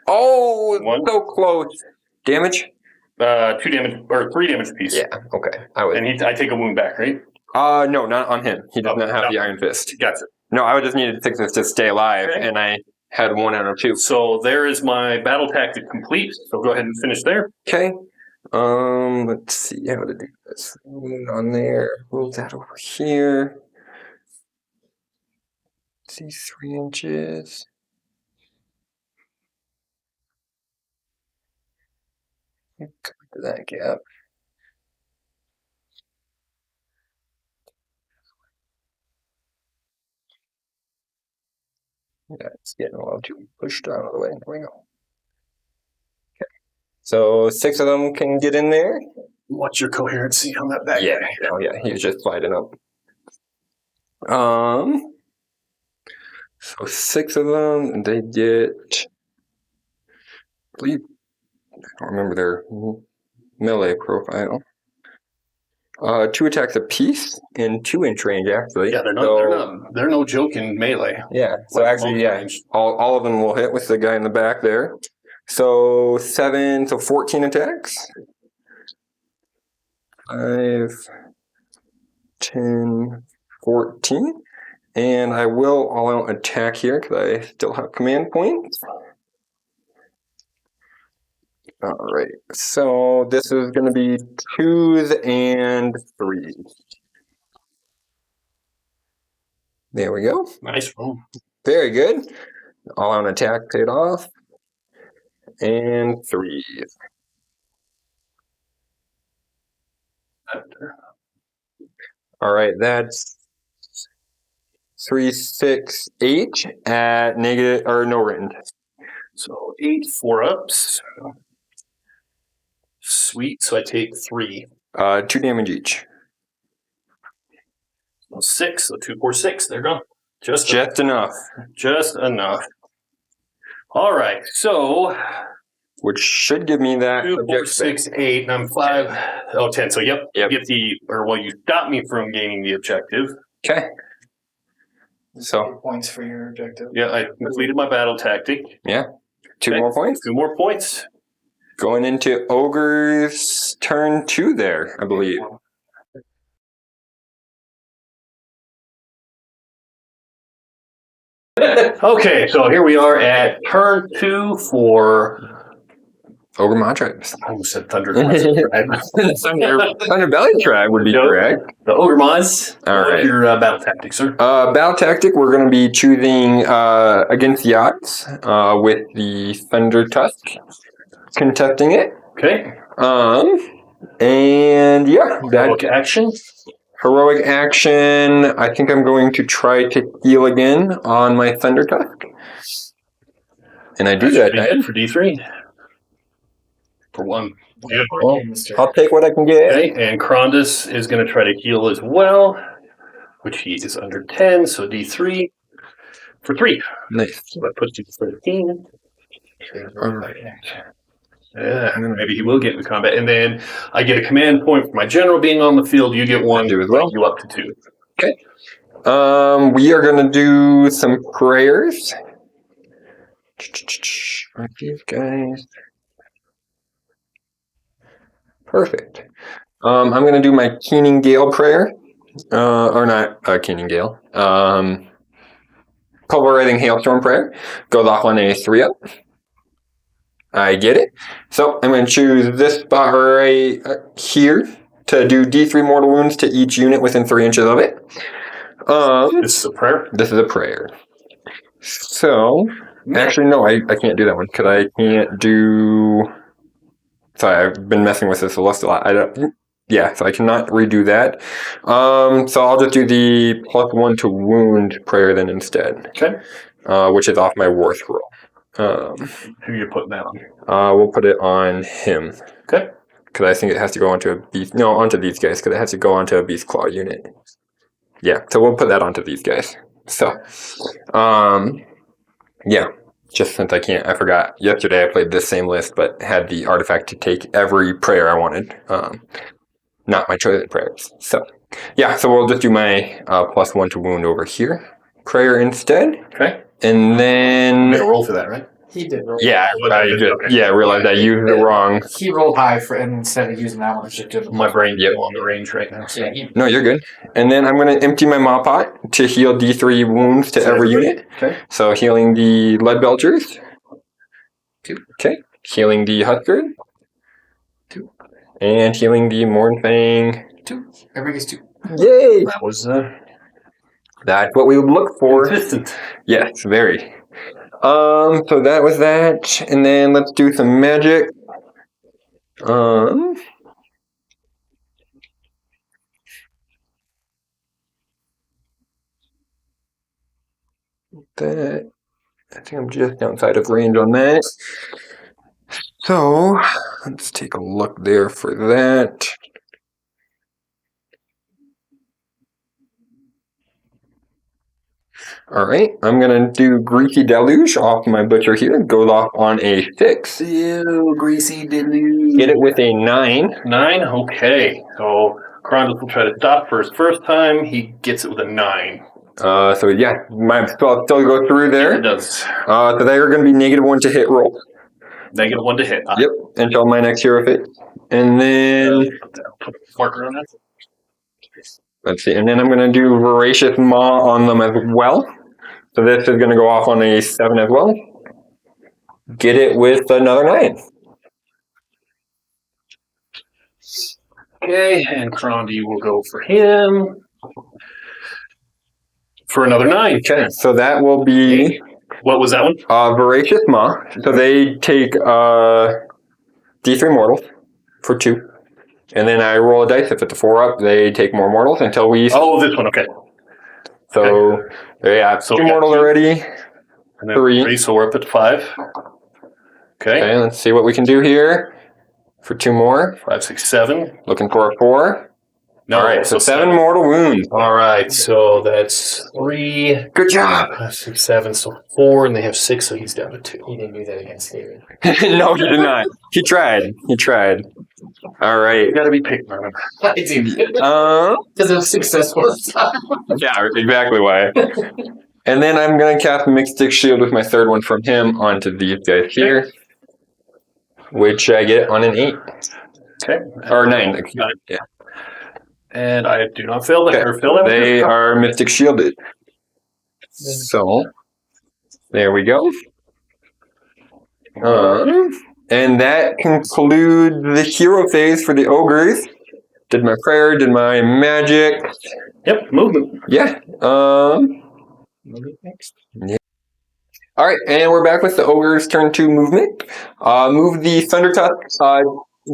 Oh, 1. so close. Damage? 2 damage, or 3 damage piece. Yeah, okay. And I take a wound back, right? No, not on him. He does not have no. the Iron Fist. Gotcha. No, I would just needed 6s to stay alive, Okay. and I had 1 out of 2. So there is my battle tactic complete. So go ahead and finish there. Okay. Let's see how to do this. Wound on there. Move that over here. Let's see, 3 inches. Cover that gap. Yeah, it's getting a little too pushed out of the way. There we go. Okay. So 6 of them can get in there. What's your coherency on that back? Yeah. Oh yeah, he was just sliding up. So 6 of them, and they get, I believe, I don't remember their melee profile. 2 attacks apiece in 2-inch range, actually. Yeah, they're no joke in melee. Yeah, so Like actually, long yeah, range. all of them will hit with the guy in the back there. So 14 attacks. 5, 10, 14. And I will all-out attack here because I still have command points. All right, so this is going to be 2s and 3s. There we go. Nice roll. Very good. All on attack paid off. And 3. All right, that's 3, 6, 8 at negative or no rend. So 8 4-ups. Sweet. So I take 3. 2 damage each. So 6. So 2, 4, 6. They're gone. Just enough. Just enough. All right. So Which should give me that 2, 4, objective. 6, 8, and I'm 5. Oh, 10. So yep. Yep. Get the you stop me from gaining the objective. Okay. So 2 points for your objective. Yeah, I completed my battle tactic. yeah, 2 Okay. more points. 2 more points. Going into Ogre's turn 2 there, I believe. Okay, so here we are at turn 2 for. Ogor Mawtribes. I almost said Thunder. Thunder Belly Tribe would be Nope. correct. The Ogor Mods. All right. Your battle tactics, sir. Battle tactic, we're going to be choosing against the odds with the Thunder Tusk contesting it. Okay. And yeah, Heroic action. heroic action. I think I'm going to try to heal again on my Thunder Tusk. And I do that. Good for D3. For 1. Yeah. Well, I'll take what I can get. Okay, and Krondus is going to try to heal as well, which he is under 10, so D3 for 3. Nice. So that puts you to 13. All right. Yeah, maybe he will get into combat. And then I get a command point for my general being on the field. You get 1. I do as well. You up to 2. Okay. We are going to do some prayers. Aren't these guys? Perfect. I'm going to do my Keening Gale prayer. Or not Keening Gale. Pulverizing Hailstorm prayer. Goes off on a 3-up. I get it. So I'm going to choose this spot right here to do D3 mortal wounds to each unit within 3 inches of it. This is a prayer? This is a prayer. So, actually, no, I can't do that one because I can't do. Sorry, I've been messing with this list a lot. So I cannot redo that. So I'll just do the +1 to wound prayer then instead. Okay. Which is off my war scroll. Who are you putting that on? We'll put it on him. Okay. Because I think it has to go onto a beast. No, onto these guys. Because it has to go onto a beast claw unit. Yeah, so we'll put that onto these guys. So, yeah. Just since I forgot. Yesterday I played this same list, but had the artifact to take every prayer I wanted. Not my chosen prayers. So, yeah, so we'll just do my +1 to wound over here. Prayer instead. Okay. And then. You made a roll for that, right? He did roll. Yeah, I realized I used it wrong. He rolled high for, and instead of using that one, just did My brain's on the range right now. Yeah, he, No, you're good. And then I'm going to empty my Maw Pot to heal D3 wounds to every unit. Okay. So healing the Lead Belchers. 2. Okay. Healing the Huskard. 2. And healing the Mornfang. 2. Everybody gets 2. Yay! That was That's what we would look for. consistent. Yes, very. So that was that. And then let's do some magic. That I think I'm just outside of range on that. So let's take a look there for that. All right, I'm gonna do Greasy Deluge off my butcher here. Goes off on a 6. Ew, greasy deluge. Get it with a 9. 9? Okay. So Krondus will try to stop for his first time. He gets it with a 9. So yeah, my spell still go through It there. does. So they are gonna be -1 to hit roll. -1 to hit. Yep, until my next hero fits. And then Put a marker on that. let's see, and then I'm gonna do Voracious Maw on them as well. So this is gonna go off on a 7 as well. Get it with another 9. Okay, and Krondi will go for him. for another 9. Okay, so that will be What was that one? Voracious Maw. So they take D3 mortals for 2. And then I roll a dice. If it's a 4 up, they take more mortals until we... Oh, this one, okay. So, there you have So 2 we got mortals 2. already. And then 3. 3, so we're up at 5. Okay. Okay, let's see what we can do here for 2 more. 5, 6, 7. Looking for a 4. No, All right, so 7 mortal wounds. All right, so that's 3, Good job. 5, 6, 7, so 4, and they have 6, so he's down to 2. He didn't do that against David. No, he did not. He tried. All right. You got to be picky, remember. I do. Uh, Because it was successful this time. yeah, exactly why. And then I'm going to cast Mystic Shield with my third one from him onto these guys here, which I get on an 8. Okay. Or 9. Yeah. And I do not fail that. Okay. Or fail that. They are Mystic Shielded. So, there we go. And that concludes the hero phase for the ogres. Did my prayer, did my magic. Yep, movement. Yeah. Next. All right, and we're back with the ogre's turn 2 movement. Move the Thunder Tusk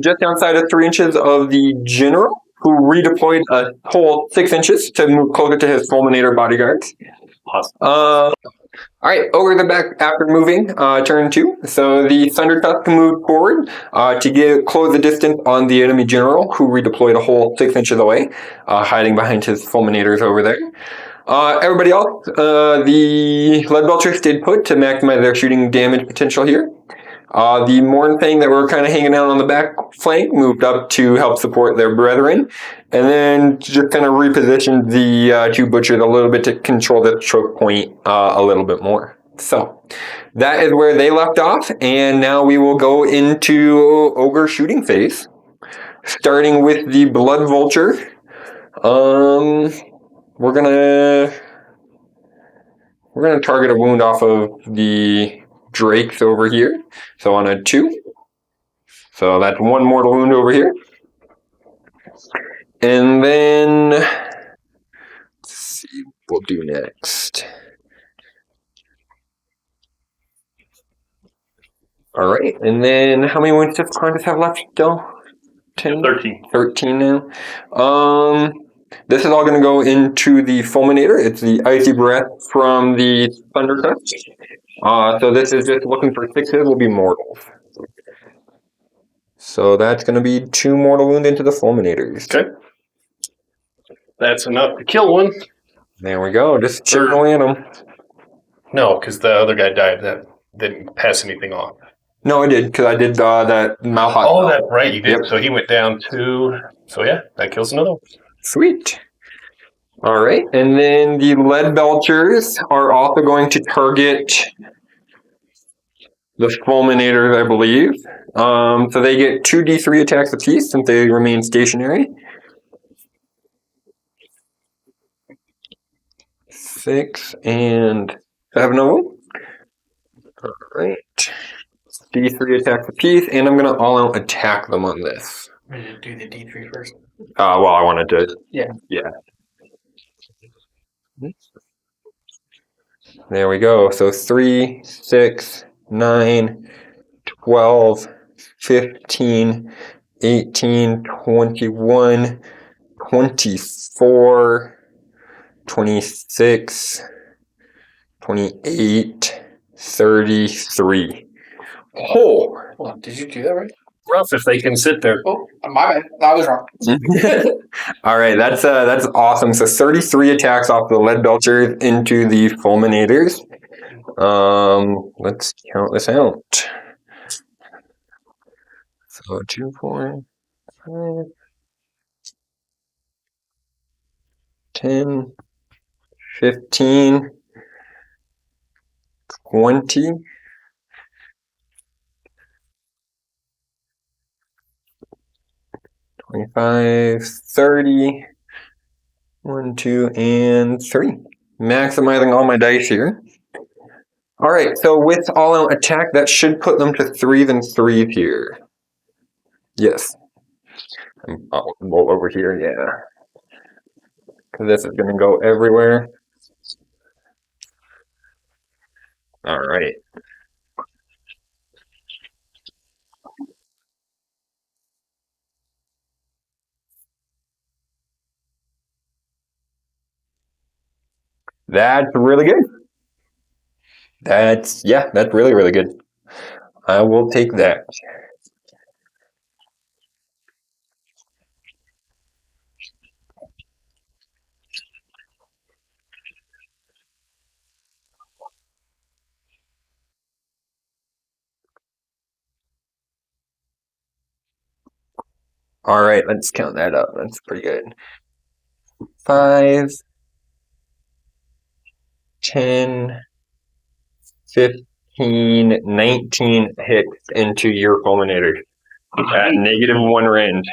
just outside of 3 inches of the general, who redeployed a whole 6 inches to move closer to his Fulminator bodyguards. Awesome. All right, Ogre the back after moving, turn 2. So the Thunder Tusk can move forward to close the distance on the enemy general, who redeployed a whole 6 inches away, hiding behind his Fulminators over there. Everybody else, the Lead Belchers stayed put to maximize their shooting damage potential here. The Mornfang that were kind of hanging out on the back flank moved up to help support their brethren, and then just kind of repositioned the 2 Butchers a little bit to control the choke point a little bit more. So that is where they left off, and now we will go into Ogre shooting phase, starting with the Blood Vulture. We're gonna target a wound off of the Drakes over here. So on a 2. So that's 1 mortal wound over here. And then let's see what we'll do next. Alright, and then how many wounds does Quantus have left still? 10? 13. 13 now. This is all going to go into the Fulminator. It's the Icy Breath from the Thunder Tusk. So this is just looking for 6s, will be mortals. So that's going to be 2 mortal wounds into the Fulminators. Okay. That's enough to kill one. There we go, just chipping away at them. No, because the other guy died. That didn't pass anything off. No, I did, because I did that Malhawk. Oh, that's right, you did. Yep. So he went down 2. So yeah, that kills another one. Sweet. All right, and then the Lead Belchers are also going to target the Fulminators, I believe. So they get 2 D3 attacks apiece since they remain stationary. 6 and 7 of them. All right. D3 attacks apiece, and I'm going to all-out attack them on this. I'm going to do the D3 first. Well, I wanted to. Yeah. There we go. So 3, 6, 9, 12, 15, 18, 21, 24, 26, 28, 33. Oh! Hold on, did you do that right? Rough if they can sit there. Oh, my bad. I was wrong. All right, that's awesome. So 33 attacks off the Lead Belchers into the Fulminators. Let's count this out. So 2, 4, 5, 10, 15, 20. 25, 30, 1, 2, and 3. Maximizing all my dice here. All right, so with all-out attack, that should put them to 3s and 3s here. Yes. Well, over here, yeah. Because this is going to go everywhere. All right. That's really good. That's really, really good. I will take that. All right, let's count that up. That's pretty good. 5, 10, 15, 19 hits into your fulminator at -1 rend.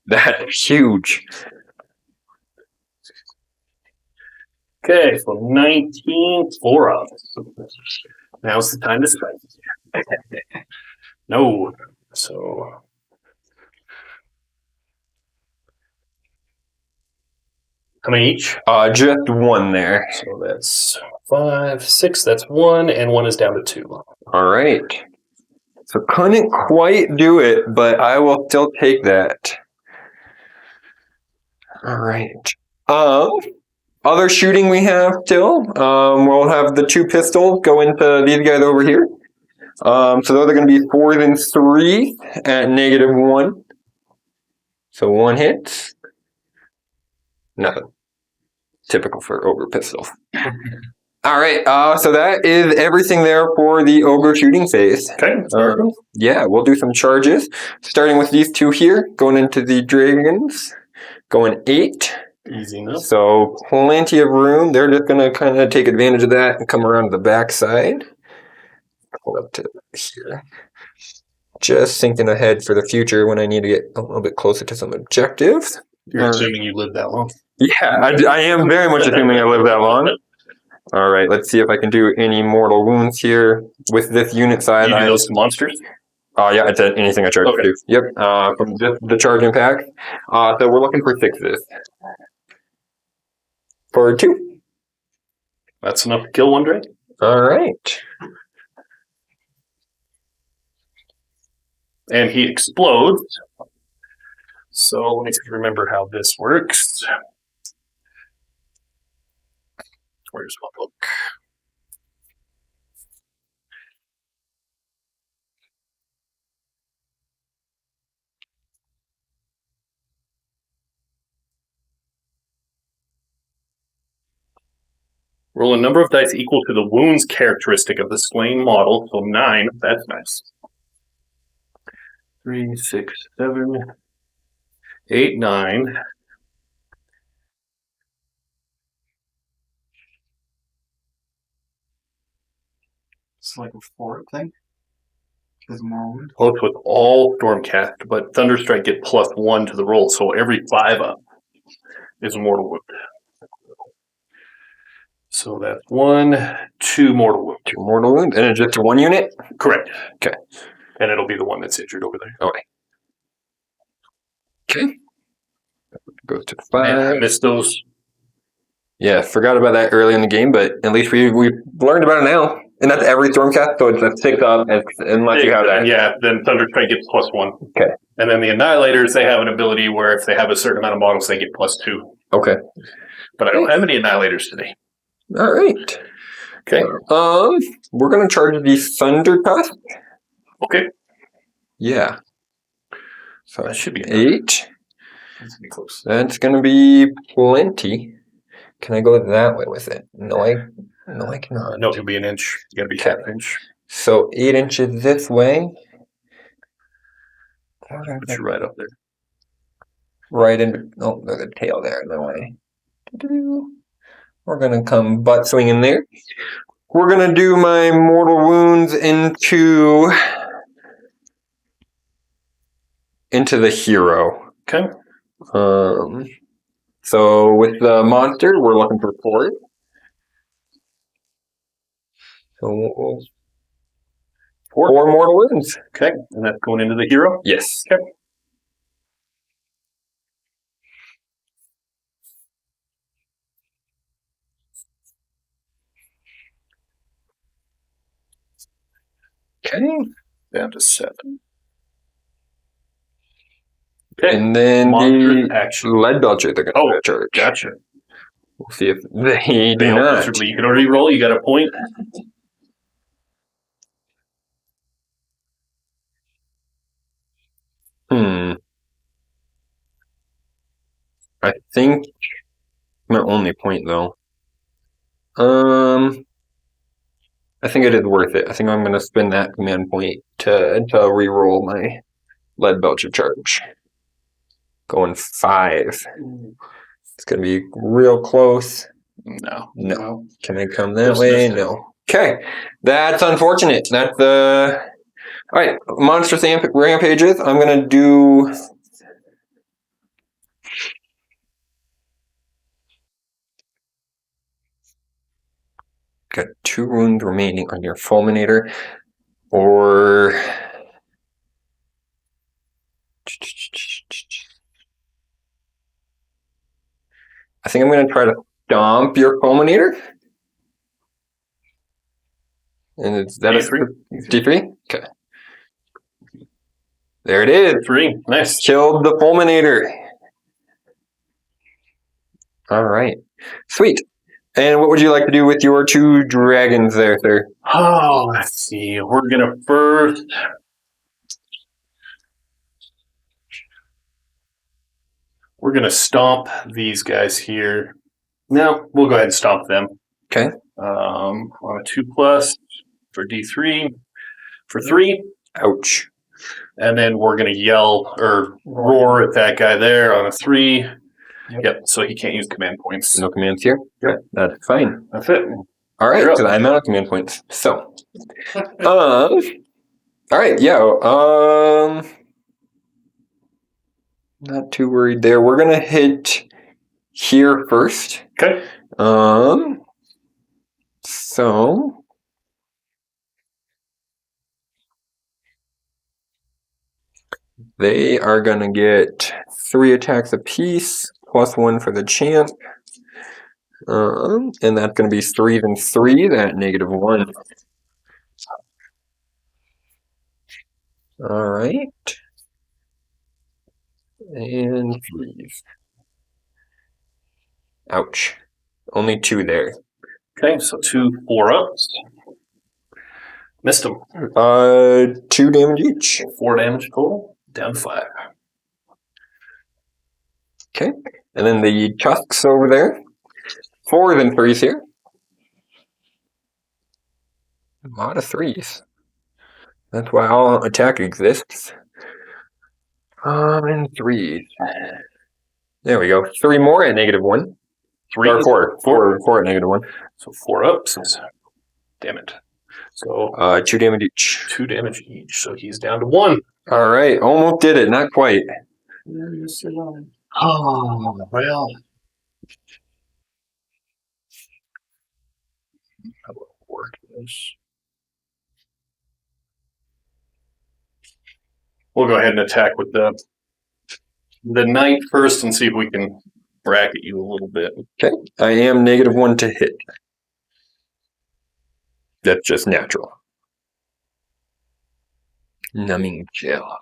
That's huge. Okay, so 19 for us. Now's the time to strike. No. So how many each? Just 1 there. So that's 5, 6, that's 1, and 1 is down to 2. All right. So couldn't quite do it, but I will still take that. All right. Other shooting we have still. We'll have the 2 pistols go into these guys over here. So those are going to be 4s and 3s at -1. So 1 hit. Nothing. Typical for ogre pistols. All right. So that is everything there for the ogre shooting phase. Okay. Yeah, we'll do some charges. Starting with these 2 here, going into the dragons. Going 8. Easy enough. So plenty of room. They're just going to kind of take advantage of that and come around to the backside. Pull up to here. Just thinking ahead for the future when I need to get a little bit closer to some objectives. You're assuming you lived that long. Yeah, I am very much assuming I live that long. All right, let's see if I can do any mortal wounds here with this unit size. You do those monsters? Yeah, it's anything I charge to do. Yep, from just the charging pack. So we're looking for 6s. For 2. That's enough to kill 1 dragon. All right. And he explodes. So let me remember how this works. Where's my book? Roll a number of dice equal to the wounds characteristic of the slain model. So 9. That's nice. 3, 6, 7, 8, 9. It's like a fort thing. There's more wound. Well, it's with all Stormcast, but Thunderstrike get +1 to the roll. So every 5 up is a mortal wound. So that's 1, 2 mortal wounds. 2 mortal wounds, and it's just 1 unit? Correct. Okay. And it'll be the one that's injured over there. Okay. Goes to Man, I 5. missed those. Yeah, forgot about that early in the game, but at least we learned about it now. And that's every Stormcast, so it's a 6 up, unless you have that. Yeah, then Thunderstrike gets +1. Okay. And then the Annihilators, they have an ability where if they have a certain amount of models, they get +2. Okay. But I don't have any Annihilators today. All right. Okay. We're going to charge the Thunder Tusk. Okay. Yeah. So That should be 8. That's gonna be close. That's going to be plenty. Can I go that way with it? No, I cannot. No, it'll be an inch. You gotta be Okay. 1/2 inch. So 8 inches this way. Put you right up there. Right in. Oh, there's a tail there in the way. We're going to come butt swinging there. We're going to do my mortal wounds into the hero. Okay. So with the monster, we're looking for 4. So 4 mortal wounds. Okay. And that's going into the hero? Yes. Okay. Okay. Down to 7. Okay. And then Monstrous the action. lead belcher, they're going to charge. Gotcha. We'll see if they do Failed not. miserably. You can already roll. You got a point. I think my only point though. I think it is worth it. I think I'm going to spend that command point to re-roll my lead belcher charge. Going 5. It's going to be real close. No. Can I come that Just way? missed it. No. Okay. That's unfortunate. That's the... Alright. Monstrous rampages. I'm going to do... Got 2 wounds remaining on your fulminator. Or... I think I'm going to try to stomp your fulminator. And is that D3. D3? Okay. There it is. 3. Nice. Killed the fulminator. All right. Sweet. And what would you like to do with your 2 dragons there, sir? Oh, let's see. We're going to first... We're going to stomp these guys here. No, we'll go ahead and stomp them. Okay. On a 2+ for D3. For 3. Ouch. And then we're going to yell or roar at that guy there on a 3. Yep. So he can't use command points. No commands here? Yep. That's fine. That's it. All right, You're up. because I'm out of command points. So, all right, yeah. Not too worried there. We're gonna hit here first. Okay. So they are gonna get 3 attacks apiece, +1 for the champ. And that's gonna be 3 and 3, that -1. All right. And please. Ouch. Only 2 there. Okay, so 2 4-ups. Missed him. 2 damage each. 4 damage total. Down to 5. Okay. And then the tusks over there. 4 and 3s here. A lot of 3s. That's why all attack exists. And 3s. There we go. 3 more at -1. 3. Or 4. 4 at -1. So 4 ups. Damn it. So 2 damage each. 2 damage each. So he's down to 1. All right. Almost did it. Not quite. Oh, well. How will it work this? We'll go ahead and attack with the knight first and see if we can bracket you a little bit. Okay. I am -1 to hit. That's just natural. Numbing chill.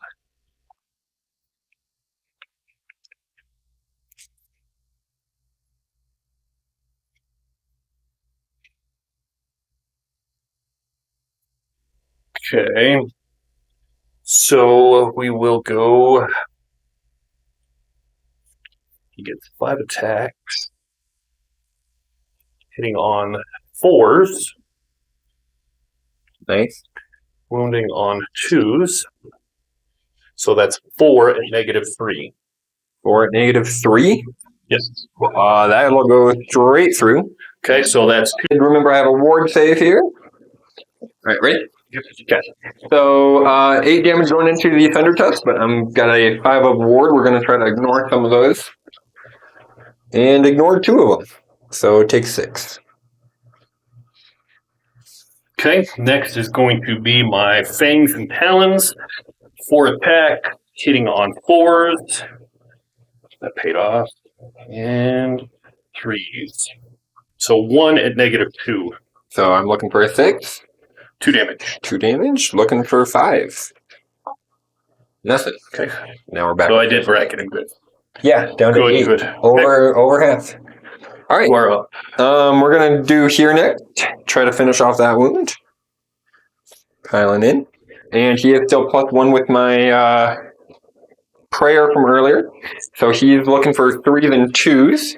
Okay. So we will go. He gets 5 attacks, hitting on 4s, Nice. wounding on 2s. So that's 4 at -3. 4 at -3. Yes. That'll go straight through. Okay, so that's And remember, I have a ward save here. All right, ready? Okay. So 8 damage going into the thunder tusk, but I'm got a 5 of ward. We're going to try to ignore some of those. And ignore 2 of them. So take 6. okay. Next is going to be my fangs and talons. 4 attack, hitting on 4s. That paid off. And 3s. So 1 at -2. So I'm looking for a 6. 2 damage. 2 damage. Looking for 5. Nothing. Okay. Now we're back. So I did bracket him good. Yeah, down to Good, 8. good. Over half. All right. You are up. We're gonna do here next. Try to finish off that wound. Piling in, and he is still +1 with my prayer from earlier. So he's looking for 3s and 2s.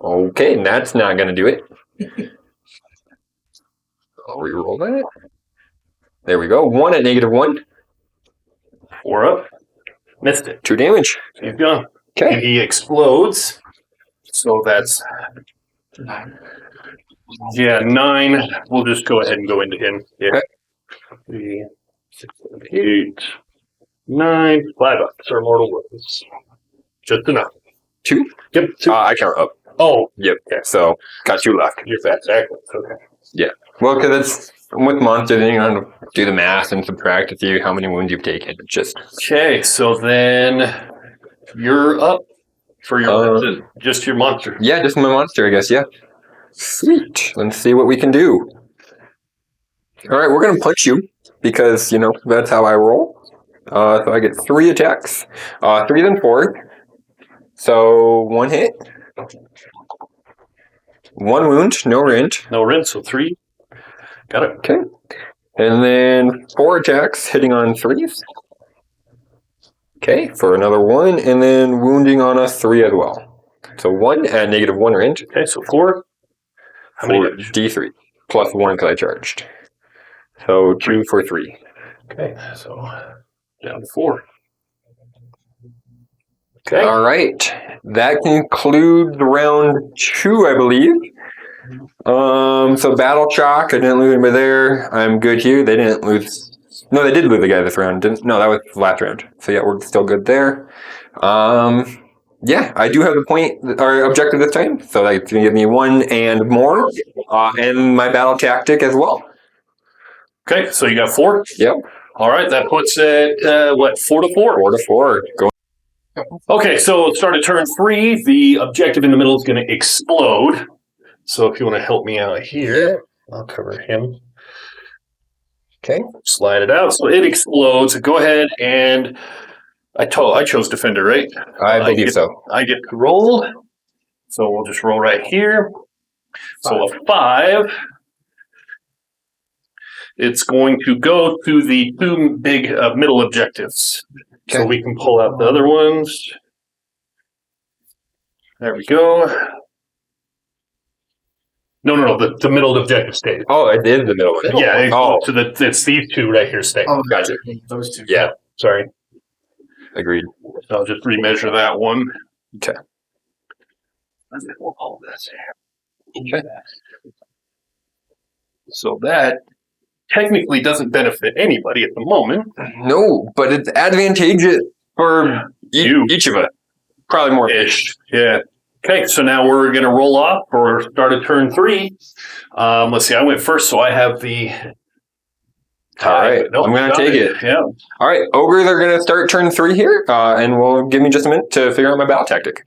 Okay, and that's not gonna do it. I'll reroll that. There we go. 1 at -1. 4 up. Missed it. 2 damage. He's gone. Okay. And he explodes. So that's 9. 9. We'll just go ahead and go into him. Yeah. Okay. 3, 6, 7, 8, 9. 5 up. Sir Mortal Wounds. Just enough. 2? Yep. 2. I count up. Oh, Yep. So got 2 left. you're fat. Exactly. Okay. Well, because it's with monsters, then you're going to do the math and subtract to see how many wounds you've taken. It's just Okay, so then you're up for your just your monster. yeah, just my monster, I guess. Yeah. Sweet. Let's see what we can do. All right, we're gonna punch you because that's how I roll. So I get 3 attacks, 3 then 4. So 1 hit, 1 wound, no rend. No rinse, so 3. Got it. Okay. And then 4 attacks, hitting on 3s. Okay, for another 1, and then wounding on a 3 as well. So 1 at -1 rend. Okay, so 4. How many For damage? D3 plus 1 because I charged. So 2 for 3. Okay, so down to 4. Okay. All right, that concludes round 2, I believe. So battle shock. I didn't lose anybody there. I'm good here. They didn't lose. No, they did lose the guy this round. Didn't? No, that was last round. So yeah, we're still good there. Yeah, I do have the point or objective this time, so that's gonna give me 1 and more, and my battle tactic as well. Okay, so you got 4? Yep. All right, that puts it, 4 to 4? 4 to 4. Go. Okay, so start at turn 3. The objective in the middle is going to explode. So if you want to help me out here, I'll cover him. Okay. Slide it out. So it explodes. Go ahead and I chose defender, right? I believe so. I get to roll. So we'll just roll right here. So a 5. It's going to go to the 2 big middle objectives. So Okay. we can pull out the other ones. There we go. No. The middle objective stays. Oh, it is the middle one. Yeah. Oh, So it's these 2 right here stay. Oh, Gotcha. Those 2. Yeah. Sorry. Agreed. So I'll just remeasure that one. Okay. And then we'll pull this. Okay. So that technically doesn't benefit anybody at the moment. No, but it's advantageous for You. each of us. Probably more. Ish. Yeah. Okay, so now we're going to roll off or start at turn 3. Let's see, I went first, so I have the All right, Nope, I'm going to got take it. Yeah. All right, ogres are going to start turn 3 here, and will give me just a minute to figure out my battle tactic.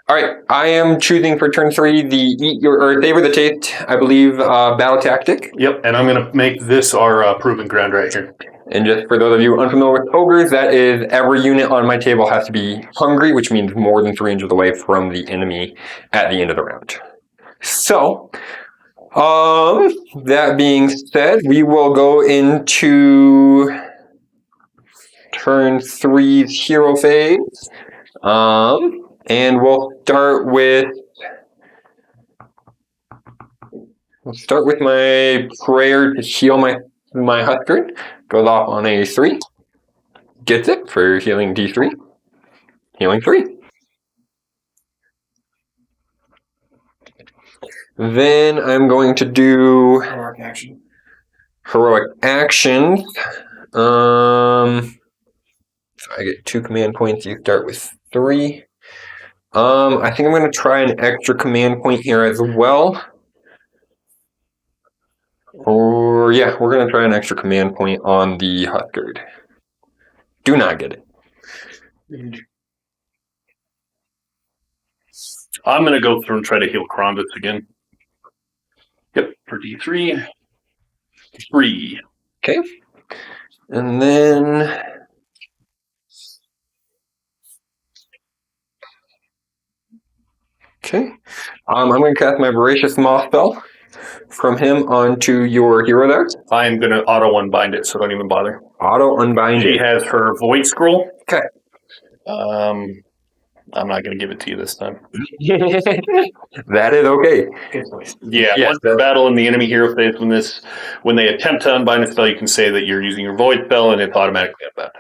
All right, I am choosing for turn 3 the eat your or savor the taste, I believe, battle tactic. Yep, and I'm going to make this our proving ground right here. And just for those of you unfamiliar with ogres, that is every unit on my table has to be hungry, which means more than 3 inches away from the enemy at the end of the round. So, that being said, we will go into turn 3's hero phase. And we'll start with my prayer to heal my Husker. Goes off on a 3. Gets it for healing D3. Healing 3. Then I'm going to do Heroic action. heroic actions. So I get 2 command points. You start with 3. I think I'm going to try an extra command point here as well. Or, yeah, we're going to try an extra command point on the Huskard. Do not get it. I'm going to go through and try to heal Krondus again. Yep, for D3. 3. Okay. And then... Okay. I'm going to cast my Voracious Moth spell from him onto your hero there. I'm going to auto unbind it, so don't even bother. Auto unbind She it. has her Void Scroll. Okay. I'm not going to give it to you this time. That is okay. Yeah, Yes, once the battle in the enemy hero phase, when they attempt to unbind a spell, you can say that you're using your Void spell, and it's automatically unbound.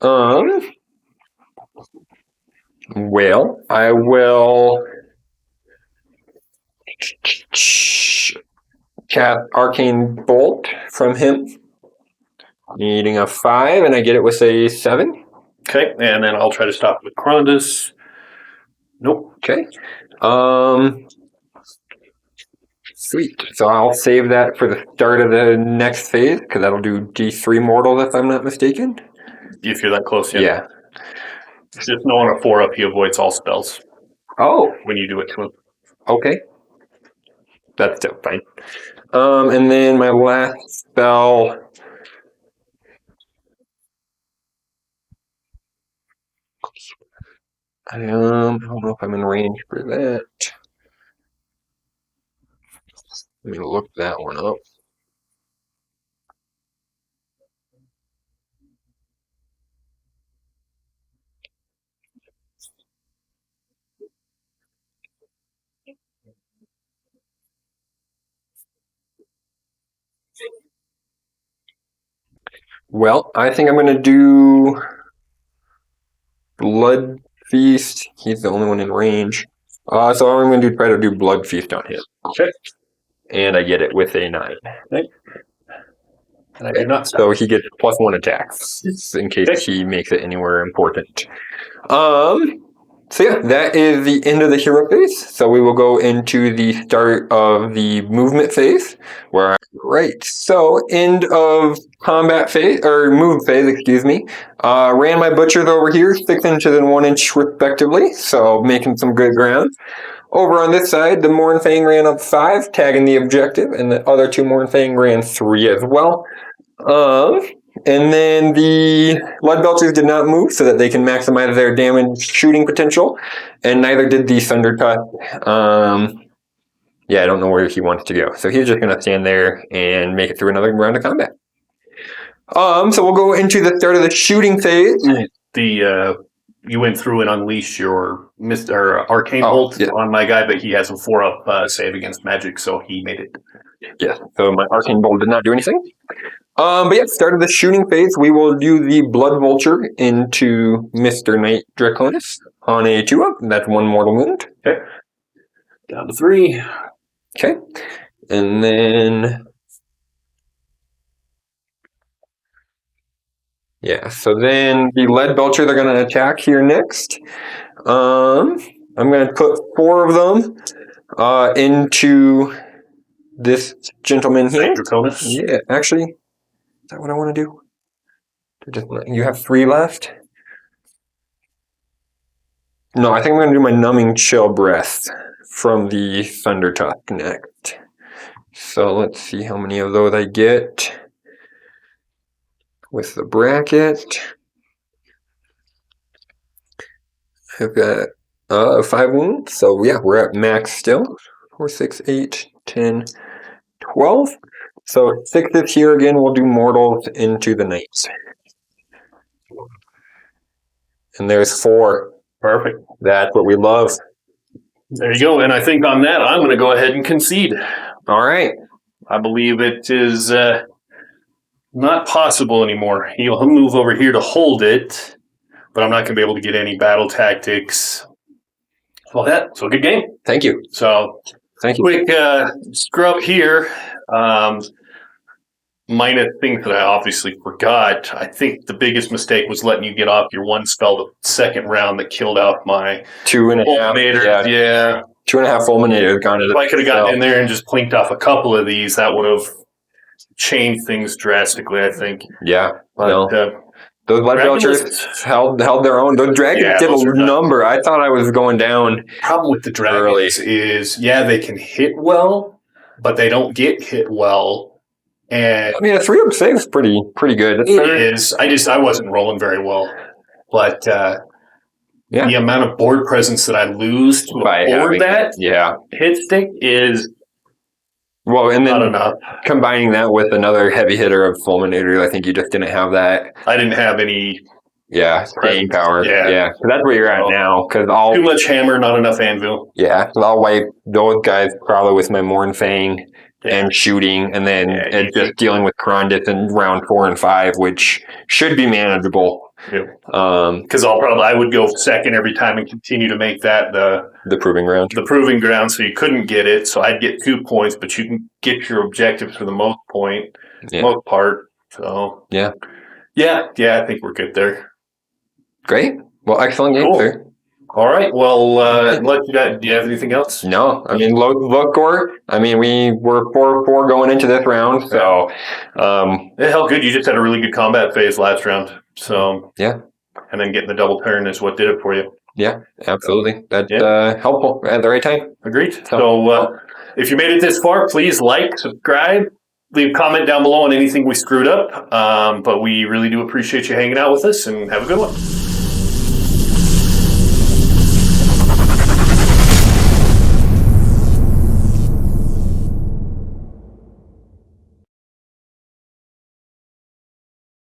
Okay. Well, I will cast Arcane Bolt from him, needing a 5, and I get it with a 7. Okay, and then I'll try to stop with Krondus. Nope. Okay. Sweet. So I'll save that for the start of the next phase, because that'll do D3 mortal, if I'm not mistaken. If you're that close, Yeah. Just know on a 4-up, he avoids all spells Oh, when you do it to him. okay. That's still fine. And then my last spell... I don't know if I'm in range for that. Let me look that one up. Well, I think I'm going to do Blood Feast. He's the only one in range. So I'm going to try to do Blood Feast on him. Okay. And I get it with a 9. And I do not So he gets +1 attacks in case he makes it anywhere important. So yeah, that is the end of the hero phase. So we will go into the start of the movement phase. Right. So end of combat phase, or move phase, excuse me. Ran my butchers over here, 6 inches and 1 inch respectively. So making some good ground. Over on this side, the Mournfang ran up 5, tagging the objective, and the other 2 Mournfang ran 3 as well. And then the Bloodbelchers did not move so that they can maximize their damage shooting potential, and neither did the Thundertusk. Yeah, I don't know where he wants to go. So he's just going to stand there and make it through another round of combat. So we'll go into the start of the shooting phase. You went through and unleashed your Arcane Bolt on my guy, but he has a 4-up save against magic, so he made it. Yeah, so my Arcane Bolt did not do anything. But yeah, start of the shooting phase, we will do the Blood Vulture into Mr. Knight Draconis on a 2-up. That's 1 mortal wound. Okay. Down to 3. Okay. And then... yeah, so then the Lead Belcher, they're going to attack here next. I'm going to put 4 of them into this gentleman here. Draconis? Yeah, actually, is that what I want to do? You have 3 left? No, I think I'm going to do my Numbing Chill Breath from the Thundertusk next. So let's see how many of those I get with the bracket. I've got 5 wounds, so yeah, we're at max still. 4, 6, 8, 10, 12. So 6 here again, we'll do mortals into the knights. And there's 4. Perfect. That's what we love. There you go. And I think on that, I'm going to go ahead and concede. All right. I believe it is not possible anymore. He'll move over here to hold it, but I'm not going to be able to get any battle tactics. Well, so good game. Thank you. So Thank you. quick scrub here. Minus things that I obviously forgot. I think the biggest mistake was letting you get off your 1 spell the second round that killed off my 2.5. Fulminator. Yeah. 2.5 Fulminator. If I could have gotten in there and just plinked off a couple of these, that would have changed things drastically, I think. Yeah. But Those lead Dragon belchers lists- held their own. Those dragons Yeah, did those a are done. number. I thought I was going down. Problem with the dragons is, they can hit well, but they don't get hit well. And I mean, a 3-up save is pretty good. It's it better. is. I wasn't rolling very well, but Yeah. the amount of board presence that I lose to By afford having that Yeah. hit stick is Well, and not then enough. combining that with another heavy hitter of Fulminator, I think you just didn't have that. I didn't have any Staying power. Yeah. So that's where you're at Oh. now. Because too much hammer, not enough anvil. I'll wipe those guys probably with my Mornfang and shooting, and then Yeah, just dealing with Karandith in round 4 and 5, which should be manageable. Yep. Because Because I would go second every time and continue to make that the proving ground. the proving ground, so you couldn't get it. So I'd get 2 points, but you can get your objectives for the most part. So Yeah. I think we're good there. Great. Well, excellent game, Cool. sir. All right. Well, do you have anything else? No, I mean, Ogor. I mean, we were 4-4 going into this round, so Yeah, hell, good. You just had a really good combat phase last round. So Yeah. and then getting the double turn is what did it for you. yeah, absolutely. That's Yeah. helpful at the right time. Agreed. So if you made it this far, please like, subscribe, leave a comment down below on anything we screwed up. But we really do appreciate you hanging out with us, and have a good one.